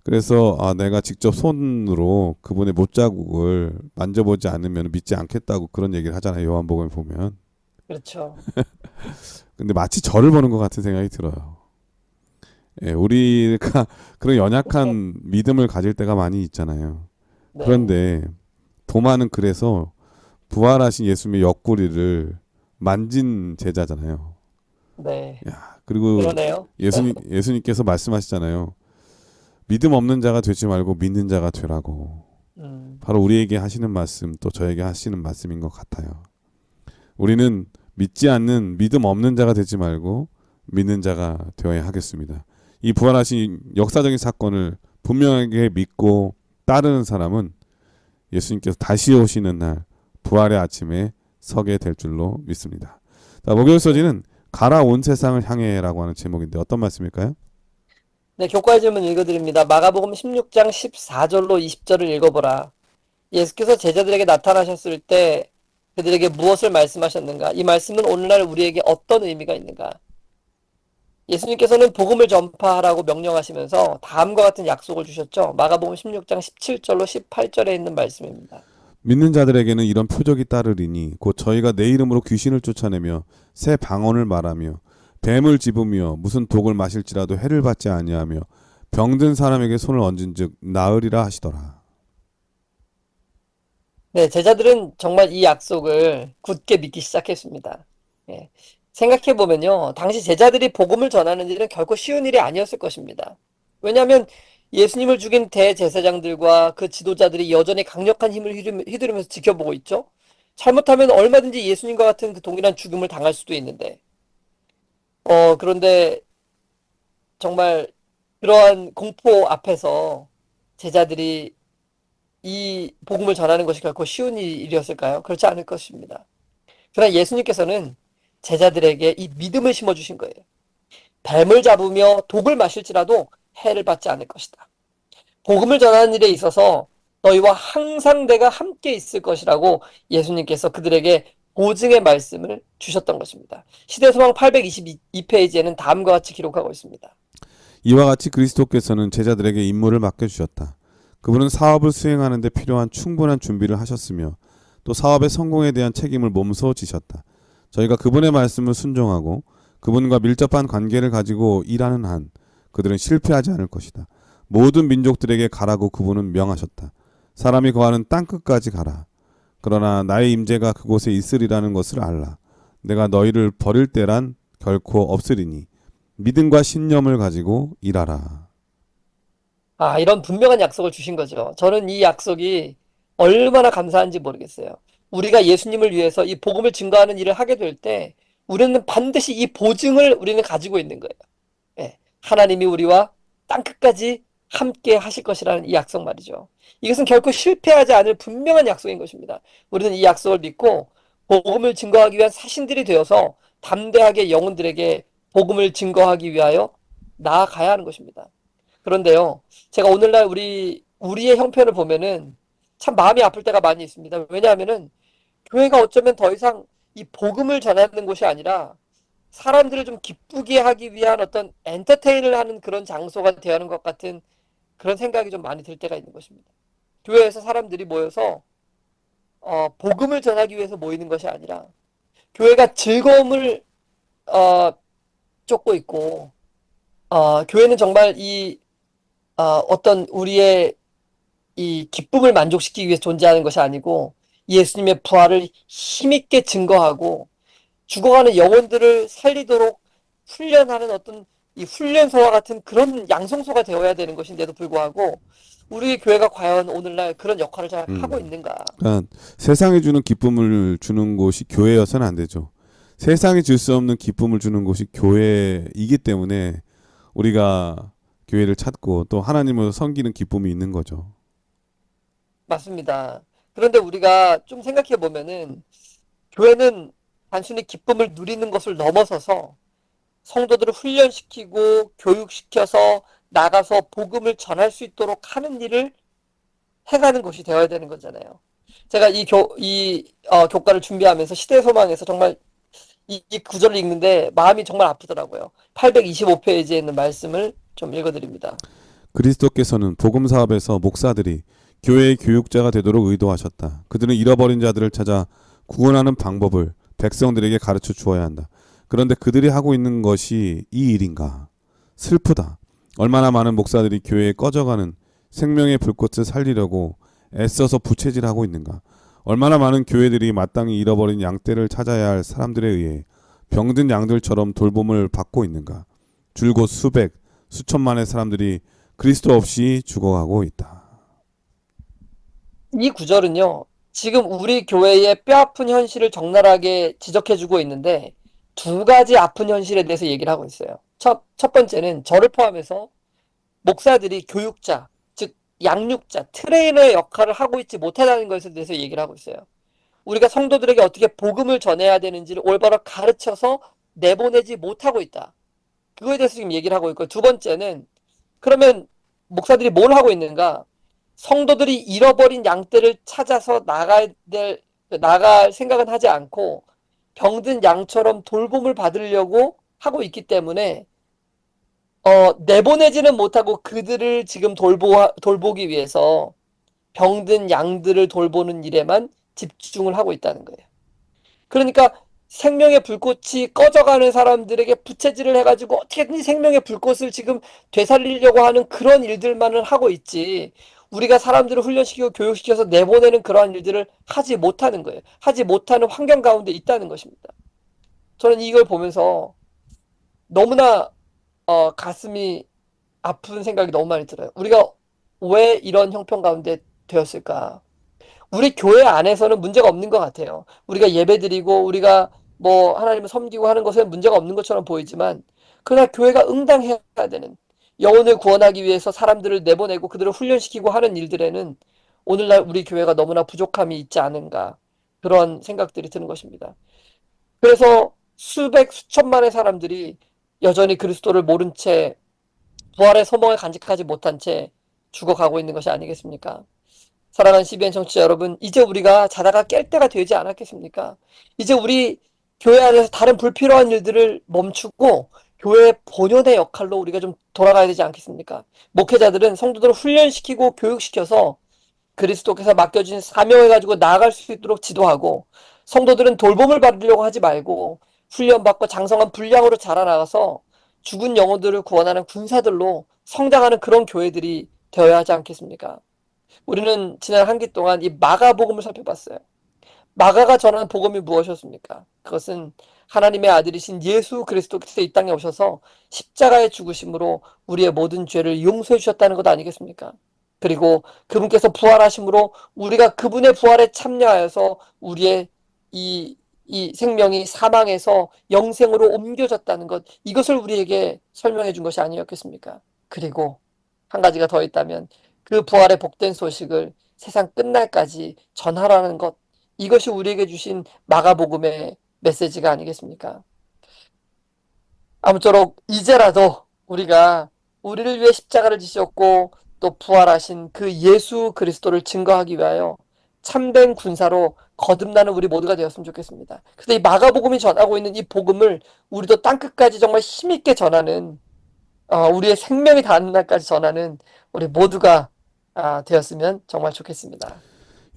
그래서 내가 직접 손으로 그분의 못자국을 만져보지 않으면 믿지 않겠다고 그런 얘기를 하잖아요. 요한복음에 보면. 그렇죠. 근데 마치 저를 보는 것 같은 생각이 들어요. 예, 우리가 그런 연약한 믿음을 가질 때가 많이 있잖아요. 네. 그런데 도마는 그래서 부활하신 예수님의 옆구리를 만진 제자잖아요. 네. 그리고 그러네요. 예수님께서 말씀하시잖아요. 믿음 없는 자가 되지 말고 믿는 자가 되라고. 바로 우리에게 하시는 말씀 또 저에게 하시는 말씀인 것 같아요. 우리는 믿지 않는 믿음 없는 자가 되지 말고 믿는 자가 되어야 하겠습니다. 이 부활하신 역사적인 사건을 분명하게 믿고 따르는 사람은 예수님께서 다시 오시는 날 부활의 아침에 서게 될 줄로 믿습니다. 자, 목요일 서지는 가라 온 세상을 향해라고 하는 제목인데 어떤 말씀일까요? 네, 교과의 질문 읽어드립니다. 마가복음 16장 14절로 20절을 읽어보라. 예수께서 제자들에게 나타나셨을 때 그들에게 무엇을 말씀하셨는가? 이 말씀은 오늘날 우리에게 어떤 의미가 있는가? 예수님께서는 복음을 전파하라고 명령하시면서 다음과 같은 약속을 주셨죠. 마가복음 16장 17절로 18절에 있는 말씀입니다. 믿는 자들에게는 이런 표적이 따르리니 곧 저희가 내 이름으로 귀신을 쫓아내며 새 방언을 말하며 뱀을 집으며 무슨 독을 마실지라도 해를 받지 아니하며 병든 사람에게 손을 얹은즉 나으리라 하시더라. 네, 제자들은 정말 이 약속을 굳게 믿기 시작했습니다. 예. 생각해 보면요, 당시 제자들이 복음을 전하는 일은 결코 쉬운 일이 아니었을 것입니다. 왜냐하면 예수님을 죽인 대제사장들과 그 지도자들이 여전히 강력한 힘을 휘두르면서 지켜보고 있죠. 잘못하면 얼마든지 예수님과 같은 그 동일한 죽음을 당할 수도 있는데, 그런데 정말 그러한 공포 앞에서 제자들이 이 복음을 전하는 것이 결코 쉬운 일이었을까요? 그렇지 않을 것입니다. 그러나 예수님께서는 제자들에게 이 믿음을 심어주신 거예요. 뱀을 잡으며 독을 마실지라도 해를 받지 않을 것이다. 복음을 전하는 일에 있어서 너희와 항상 내가 함께 있을 것이라고 예수님께서 그들에게 보증의 말씀을 주셨던 것입니다. 시대소망 822페이지에는 다음과 같이 기록하고 있습니다. 이와 같이 그리스도께서는 제자들에게 임무를 맡겨주셨다. 그분은 사업을 수행하는 데 필요한 충분한 준비를 하셨으며 또 사업의 성공에 대한 책임을 몸소 지셨다. 저희가 그분의 말씀을 순종하고 그분과 밀접한 관계를 가지고 일하는 한 그들은 실패하지 않을 것이다. 모든 민족들에게 가라고 그분은 명하셨다. 사람이 거하는 땅끝까지 가라. 그러나 나의 임재가 그곳에 있으리라는 것을 알라. 내가 너희를 버릴 때란 결코 없으리니 믿음과 신념을 가지고 일하라. 이런 분명한 약속을 주신 거죠. 저는 이 약속이 얼마나 감사한지 모르겠어요. 우리가 예수님을 위해서 이 복음을 증거하는 일을 하게 될 때 우리는 반드시 이 보증을 우리는 가지고 있는 거예요. 예, 하나님이 우리와 땅끝까지 함께 하실 것이라는 이 약속 말이죠. 이것은 결코 실패하지 않을 분명한 약속인 것입니다. 우리는 이 약속을 믿고 복음을 증거하기 위한 사신들이 되어서 담대하게 영혼들에게 복음을 증거하기 위하여 나아가야 하는 것입니다. 그런데요, 제가 오늘날 우리의 형편을 보면은 참 마음이 아플 때가 많이 있습니다. 왜냐하면은 교회가 어쩌면 더 이상 이 복음을 전하는 곳이 아니라 사람들을 좀 기쁘게 하기 위한 어떤 엔터테인을 하는 그런 장소가 되어 하는 것 같은 그런 생각이 좀 많이 들 때가 있는 것입니다. 교회에서 사람들이 모여서 복음을 전하기 위해서 모이는 것이 아니라 교회가 즐거움을 쫓고 있고 교회는 정말 어떤 우리의 이 기쁨을 만족시키기 위해서 존재하는 것이 아니고 예수님의 부활을 힘있게 증거하고 죽어가는 영혼들을 살리도록 훈련하는 어떤 이 훈련소와 같은 그런 양성소가 되어야 되는 것인데도 불구하고 우리 교회가 과연 오늘날 그런 역할을 잘 하고 있는가? 그러니까 세상이 주는 기쁨을 주는 곳이 교회여서는 안 되죠. 세상이 줄 수 없는 기쁨을 주는 곳이 교회이기 때문에 우리가 교회를 찾고 또 하나님을 섬기는 기쁨이 있는 거죠. 맞습니다. 그런데 우리가 좀 생각해 보면은 교회는 단순히 기쁨을 누리는 것을 넘어서서 성도들을 훈련시키고 교육시켜서 나가서 복음을 전할 수 있도록 하는 일을 해가는 것이 되어야 되는 거잖아요. 제가 교과를 준비하면서 시대 소망에서 정말 이 구절을 읽는데 마음이 정말 아프더라고요. 825페이지에 있는 말씀을 좀 읽어드립니다. 그리스도께서는 복음 사업에서 목사들이 교회의 교육자가 되도록 의도하셨다. 그들은 잃어버린 자들을 찾아 구원하는 방법을 백성들에게 가르쳐 주어야 한다. 그런데 그들이 하고 있는 것이 이 일인가? 슬프다. 얼마나 많은 목사들이 교회에 꺼져가는 생명의 불꽃을 살리려고 애써서 부채질하고 있는가? 얼마나 많은 교회들이 마땅히 잃어버린 양떼를 찾아야 할 사람들에 의해 병든 양들처럼 돌봄을 받고 있는가? 줄곧 수백, 수천만의 사람들이 그리스도 없이 죽어가고 있다. 이 구절은요, 지금 우리 교회의 뼈아픈 현실을 적나라하게 지적해주고 있는데 두 가지 아픈 현실에 대해서 얘기를 하고 있어요. 첫 번째는 저를 포함해서 목사들이 교육자, 즉 양육자, 트레이너의 역할을 하고 있지 못하다는 것에 대해서 얘기를 하고 있어요. 우리가 성도들에게 어떻게 복음을 전해야 되는지를 올바로 가르쳐서 내보내지 못하고 있다. 그거에 대해서 지금 얘기를 하고 있고, 두 번째는 그러면 목사들이 뭘 하고 있는가? 성도들이 잃어버린 양떼를 찾아서 나갈 생각은 하지 않고 병든 양처럼 돌봄을 받으려고 하고 있기 때문에 내보내지는 못하고 그들을 지금 돌보기 위해서 병든 양들을 돌보는 일에만 집중을 하고 있다는 거예요. 그러니까 생명의 불꽃이 꺼져가는 사람들에게 부채질을 해가지고 어떻게든지 생명의 불꽃을 지금 되살리려고 하는 그런 일들만을 하고 있지 우리가 사람들을 훈련시키고 교육시켜서 내보내는 그러한 일들을 하지 못하는 거예요. 하지 못하는 환경 가운데 있다는 것입니다. 저는 이걸 보면서 너무나 가슴이 아픈 생각이 너무 많이 들어요. 우리가 왜 이런 형편 가운데 되었을까? 우리 교회 안에서는 문제가 없는 것 같아요. 우리가 예배드리고 우리가 뭐 하나님을 섬기고 하는 것은 문제가 없는 것처럼 보이지만, 그러나 교회가 응당해야 되는, 영혼을 구원하기 위해서 사람들을 내보내고 그들을 훈련시키고 하는 일들에는 오늘날 우리 교회가 너무나 부족함이 있지 않은가, 그런 생각들이 드는 것입니다. 그래서 수백 수천만의 사람들이 여전히 그리스도를 모른 채, 부활의 소망을 간직하지 못한 채 죽어가고 있는 것이 아니겠습니까? 사랑하는 CBN 청취자 여러분, 이제 우리가 자다가 깰 때가 되지 않았겠습니까? 이제 우리 교회 안에서 다른 불필요한 일들을 멈추고 교회의 본연의 역할로 우리가 좀 돌아가야 되지 않겠습니까? 목회자들은 성도들을 훈련시키고 교육시켜서 그리스도께서 맡겨주신 사명을 가지고 나아갈 수 있도록 지도하고, 성도들은 돌봄을 받으려고 하지 말고 훈련받고 장성한 분량으로 자라나가서 죽은 영혼들을 구원하는 군사들로 성장하는 그런 교회들이 되어야 하지 않겠습니까? 우리는 지난 한 기 동안 이 마가복음을 살펴봤어요. 마가가 전한 복음이 무엇이었습니까? 그것은 하나님의 아들이신 예수 그리스도께서 이 땅에 오셔서 십자가의 죽으심으로 우리의 모든 죄를 용서해 주셨다는 것 아니겠습니까? 그리고 그분께서 부활하심으로 우리가 그분의 부활에 참여하여서 우리의 이 생명이 사망에서 영생으로 옮겨졌다는 것, 이것을 우리에게 설명해 준 것이 아니었겠습니까? 그리고 한 가지가 더 있다면, 그 부활의 복된 소식을 세상 끝날까지 전하라는 것, 이것이 우리에게 주신 마가복음의 메시지가 아니겠습니까? 아무쪼록 이제라도 우리가 우리를 위해 십자가를 지셨고 또 부활하신 그 예수 그리스도를 증거하기 위하여 참된 군사로 거듭나는 우리 모두가 되었으면 좋겠습니다. 그래서 이 마가복음이 전하고 있는 이 복음을 우리도 땅끝까지 정말 힘있게 전하는, 우리의 생명이 닿는 날까지 전하는 우리 모두가 되었으면 정말 좋겠습니다.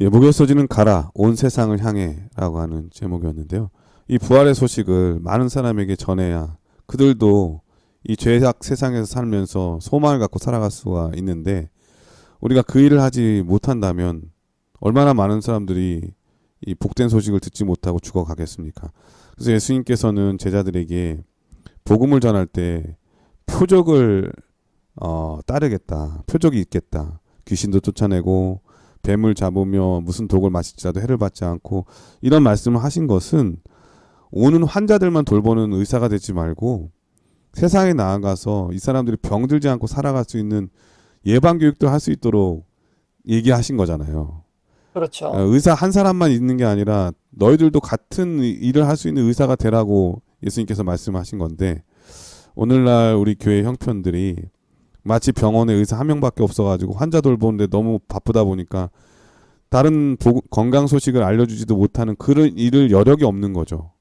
예, 목요소지는 가라 온 세상을 향해라고 하는 제목이었는데요. 이 부활의 소식을 많은 사람에게 전해야 그들도 이 죄악 세상에서 살면서 소망을 갖고 살아갈 수가 있는데, 우리가 그 일을 하지 못한다면 얼마나 많은 사람들이 이 복된 소식을 듣지 못하고 죽어가겠습니까? 그래서 예수님께서는 제자들에게 복음을 전할 때 표적을 따르겠다, 표적이 있겠다, 귀신도 쫓아내고 뱀을 잡으며 무슨 독을 마실지라도 해를 받지 않고, 이런 말씀을 하신 것은 오는 환자들만 돌보는 의사가 되지 말고 세상에 나아가서 이 사람들이 병들지 않고 살아갈 수 있는 예방교육도 할 수 있도록 얘기하신 거잖아요. 그렇죠. 의사 한 사람만 있는 게 아니라 너희들도 같은 일을 할 수 있는 의사가 되라고 예수님께서 말씀하신 건데, 오늘날 우리 교회 형편들이 마치 병원에 의사 한 명밖에 없어가지고 환자 돌보는데 너무 바쁘다 보니까 다른 건강 소식을 알려주지도 못하는 그런 일을 여력이 없는 거죠.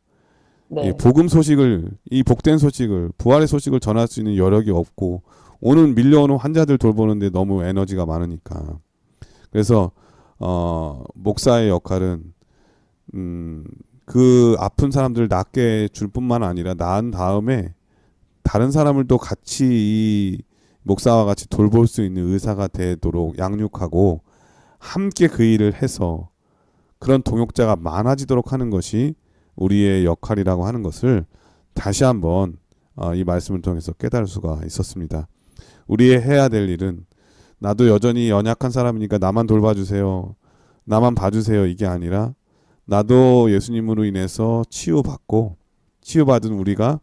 네. 이 복음 소식을, 이 복된 소식을, 부활의 소식을 전할 수 있는 여력이 없고, 오는 밀려오는 환자들 돌보는데 너무 에너지가 많으니까. 그래서 목사의 역할은 그 아픈 사람들을 낫게 줄 뿐만 아니라 나은 다음에 다른 사람을 또 같이 이 목사와 같이 돌볼 수 있는 의사가 되도록 양육하고 함께 그 일을 해서 그런 동역자가 많아지도록 하는 것이 우리의 역할이라고 하는 것을 다시 한번 이 말씀을 통해서 깨달을 수가 있었습니다. 우리의 해야 될 일은 나도 여전히 연약한 사람이니까 나만 돌봐주세요, 나만 봐주세요, 이게 아니라 나도 예수님으로 인해서 치유받고 치유받은 우리가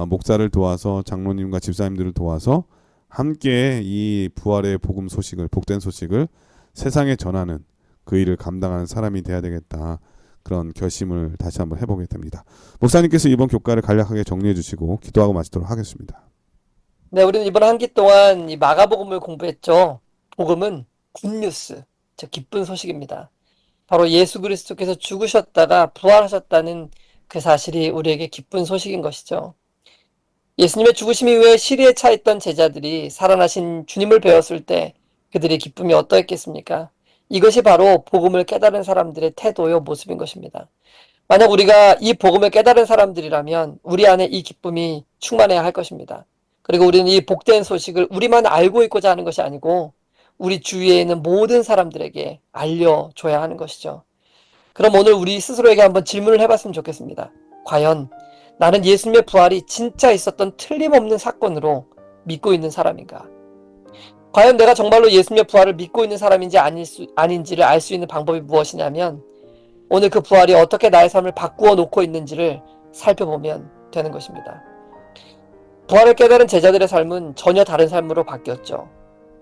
목사를 도와서 장로님과 집사님들을 도와서 함께 이 부활의 복음 소식을, 복된 소식을 세상에 전하는 그 일을 감당하는 사람이 돼야 되겠다, 그런 결심을 다시 한번 해보게 됩니다. 목사님께서 이번 교과를 간략하게 정리해 주시고 기도하고 마치도록 하겠습니다. 네, 우리는 이번 한 기 동안 이 마가복음을 공부했죠. 복음은 굿뉴스, 즉 기쁜 소식입니다. 바로 예수 그리스도께서 죽으셨다가 부활하셨다는 그 사실이 우리에게 기쁜 소식인 것이죠. 예수님의 죽으심 이후에 시리에 차 있던 제자들이 살아나신 주님을 배웠을 때 그들의 기쁨이 어떠했겠습니까? 이것이 바로 복음을 깨달은 사람들의 태도요, 모습인 것입니다. 만약 우리가 이 복음을 깨달은 사람들이라면 우리 안에 이 기쁨이 충만해야 할 것입니다. 그리고 우리는 이 복된 소식을 우리만 알고 있고자 하는 것이 아니고 우리 주위에 있는 모든 사람들에게 알려줘야 하는 것이죠. 그럼 오늘 우리 스스로에게 한번 질문을 해봤으면 좋겠습니다. 과연 나는 예수님의 부활이 진짜 있었던 틀림없는 사건으로 믿고 있는 사람인가? 과연 내가 정말로 예수님의 부활을 믿고 있는 사람인지 아닌지를 알 수 있는 방법이 무엇이냐면 오늘 그 부활이 어떻게 나의 삶을 바꾸어 놓고 있는지를 살펴보면 되는 것입니다. 부활을 깨달은 제자들의 삶은 전혀 다른 삶으로 바뀌었죠.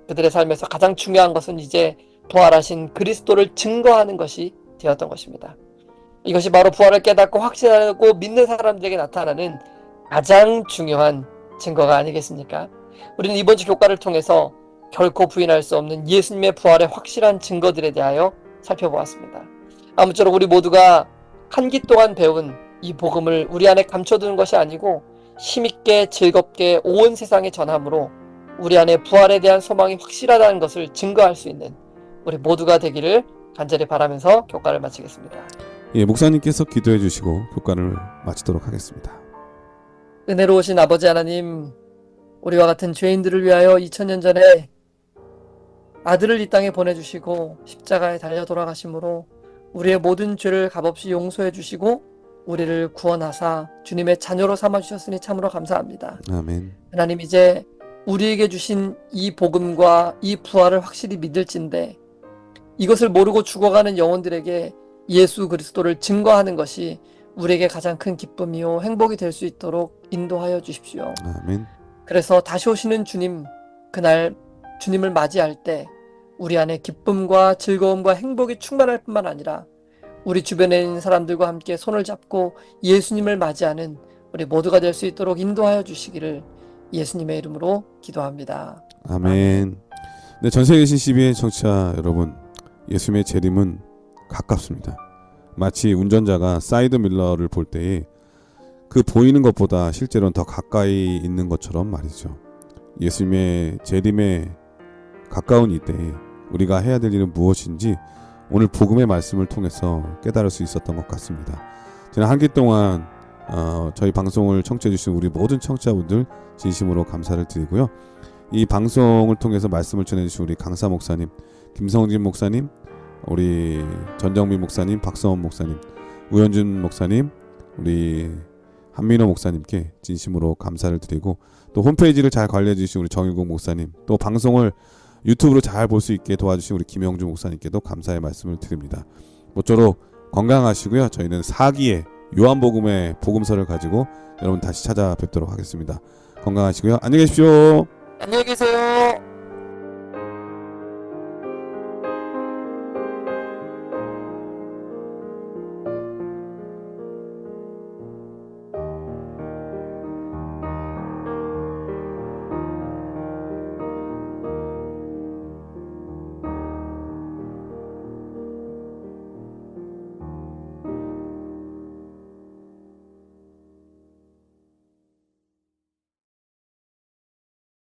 그들의 삶에서 가장 중요한 것은 이제 부활하신 그리스도를 증거하는 것이 되었던 것입니다. 이것이 바로 부활을 깨닫고 확신하고 믿는 사람들에게 나타나는 가장 중요한 증거가 아니겠습니까? 우리는 이번 주 교과를 통해서 결코 부인할 수 없는 예수님의 부활의 확실한 증거들에 대하여 살펴보았습니다. 아무쪼록 우리 모두가 한 기 동안 배운 이 복음을 우리 안에 감춰두는 것이 아니고 힘있게 즐겁게 온 세상에 전함으로 우리 안에 부활에 대한 소망이 확실하다는 것을 증거할 수 있는 우리 모두가 되기를 간절히 바라면서 교과를 마치겠습니다. 예, 목사님께서 기도해 주시고 교과를 마치도록 하겠습니다. 은혜로우신 아버지 하나님, 우리와 같은 죄인들을 위하여 2000년 전에 아들을 이 땅에 보내주시고 십자가에 달려 돌아가심으로 우리의 모든 죄를 값없이 용서해 주시고 우리를 구원하사 주님의 자녀로 삼아주셨으니 참으로 감사합니다. 아멘. 하나님, 이제 우리에게 주신 이 복음과 이 부활을 확실히 믿을진데 이것을 모르고 죽어가는 영혼들에게 예수 그리스도를 증거하는 것이 우리에게 가장 큰 기쁨이요 행복이 될 수 있도록 인도하여 주십시오. 아멘. 그래서 다시 오시는 주님, 그날 주님을 맞이할 때 우리 안에 기쁨과 즐거움과 행복이 충만할 뿐만 아니라 우리 주변에 있는 사람들과 함께 손을 잡고 예수님을 맞이하는 우리 모두가 될 수 있도록 인도하여 주시기를 예수님의 이름으로 기도합니다. 아멘. 네, 전 세계 계신 CBN 청취자 여러분, 예수님의 재림은 가깝습니다. 마치 운전자가 사이드 밀러를 볼 때에 그 보이는 것보다 실제로는 더 가까이 있는 것처럼 말이죠. 예수님의 재림에 가까운 이때에 우리가 해야 될 일은 무엇인지 오늘 복음의 말씀을 통해서 깨달을 수 있었던 것 같습니다. 지난 한 기 동안 저희 방송을 청취해 주신 우리 모든 청취자분들 진심으로 감사를 드리고요. 이 방송을 통해서 말씀을 전해주신 우리 강사 목사님, 김성진 목사님, 우리 전정민 목사님, 박성원 목사님, 우현준 목사님, 우리 한민호 목사님께 진심으로 감사를 드리고 또 홈페이지를 잘 관리해 주신 우리 정일국 목사님, 또 방송을 유튜브로 잘 볼 수 있게 도와주신 우리 김영주 목사님께도 감사의 말씀을 드립니다. 모쪼록 건강하시고요. 저희는 4기의 요한복음의 복음서를 가지고 여러분 다시 찾아뵙도록 하겠습니다. 건강하시고요. 안녕히 계십시오. 안녕히 계세요.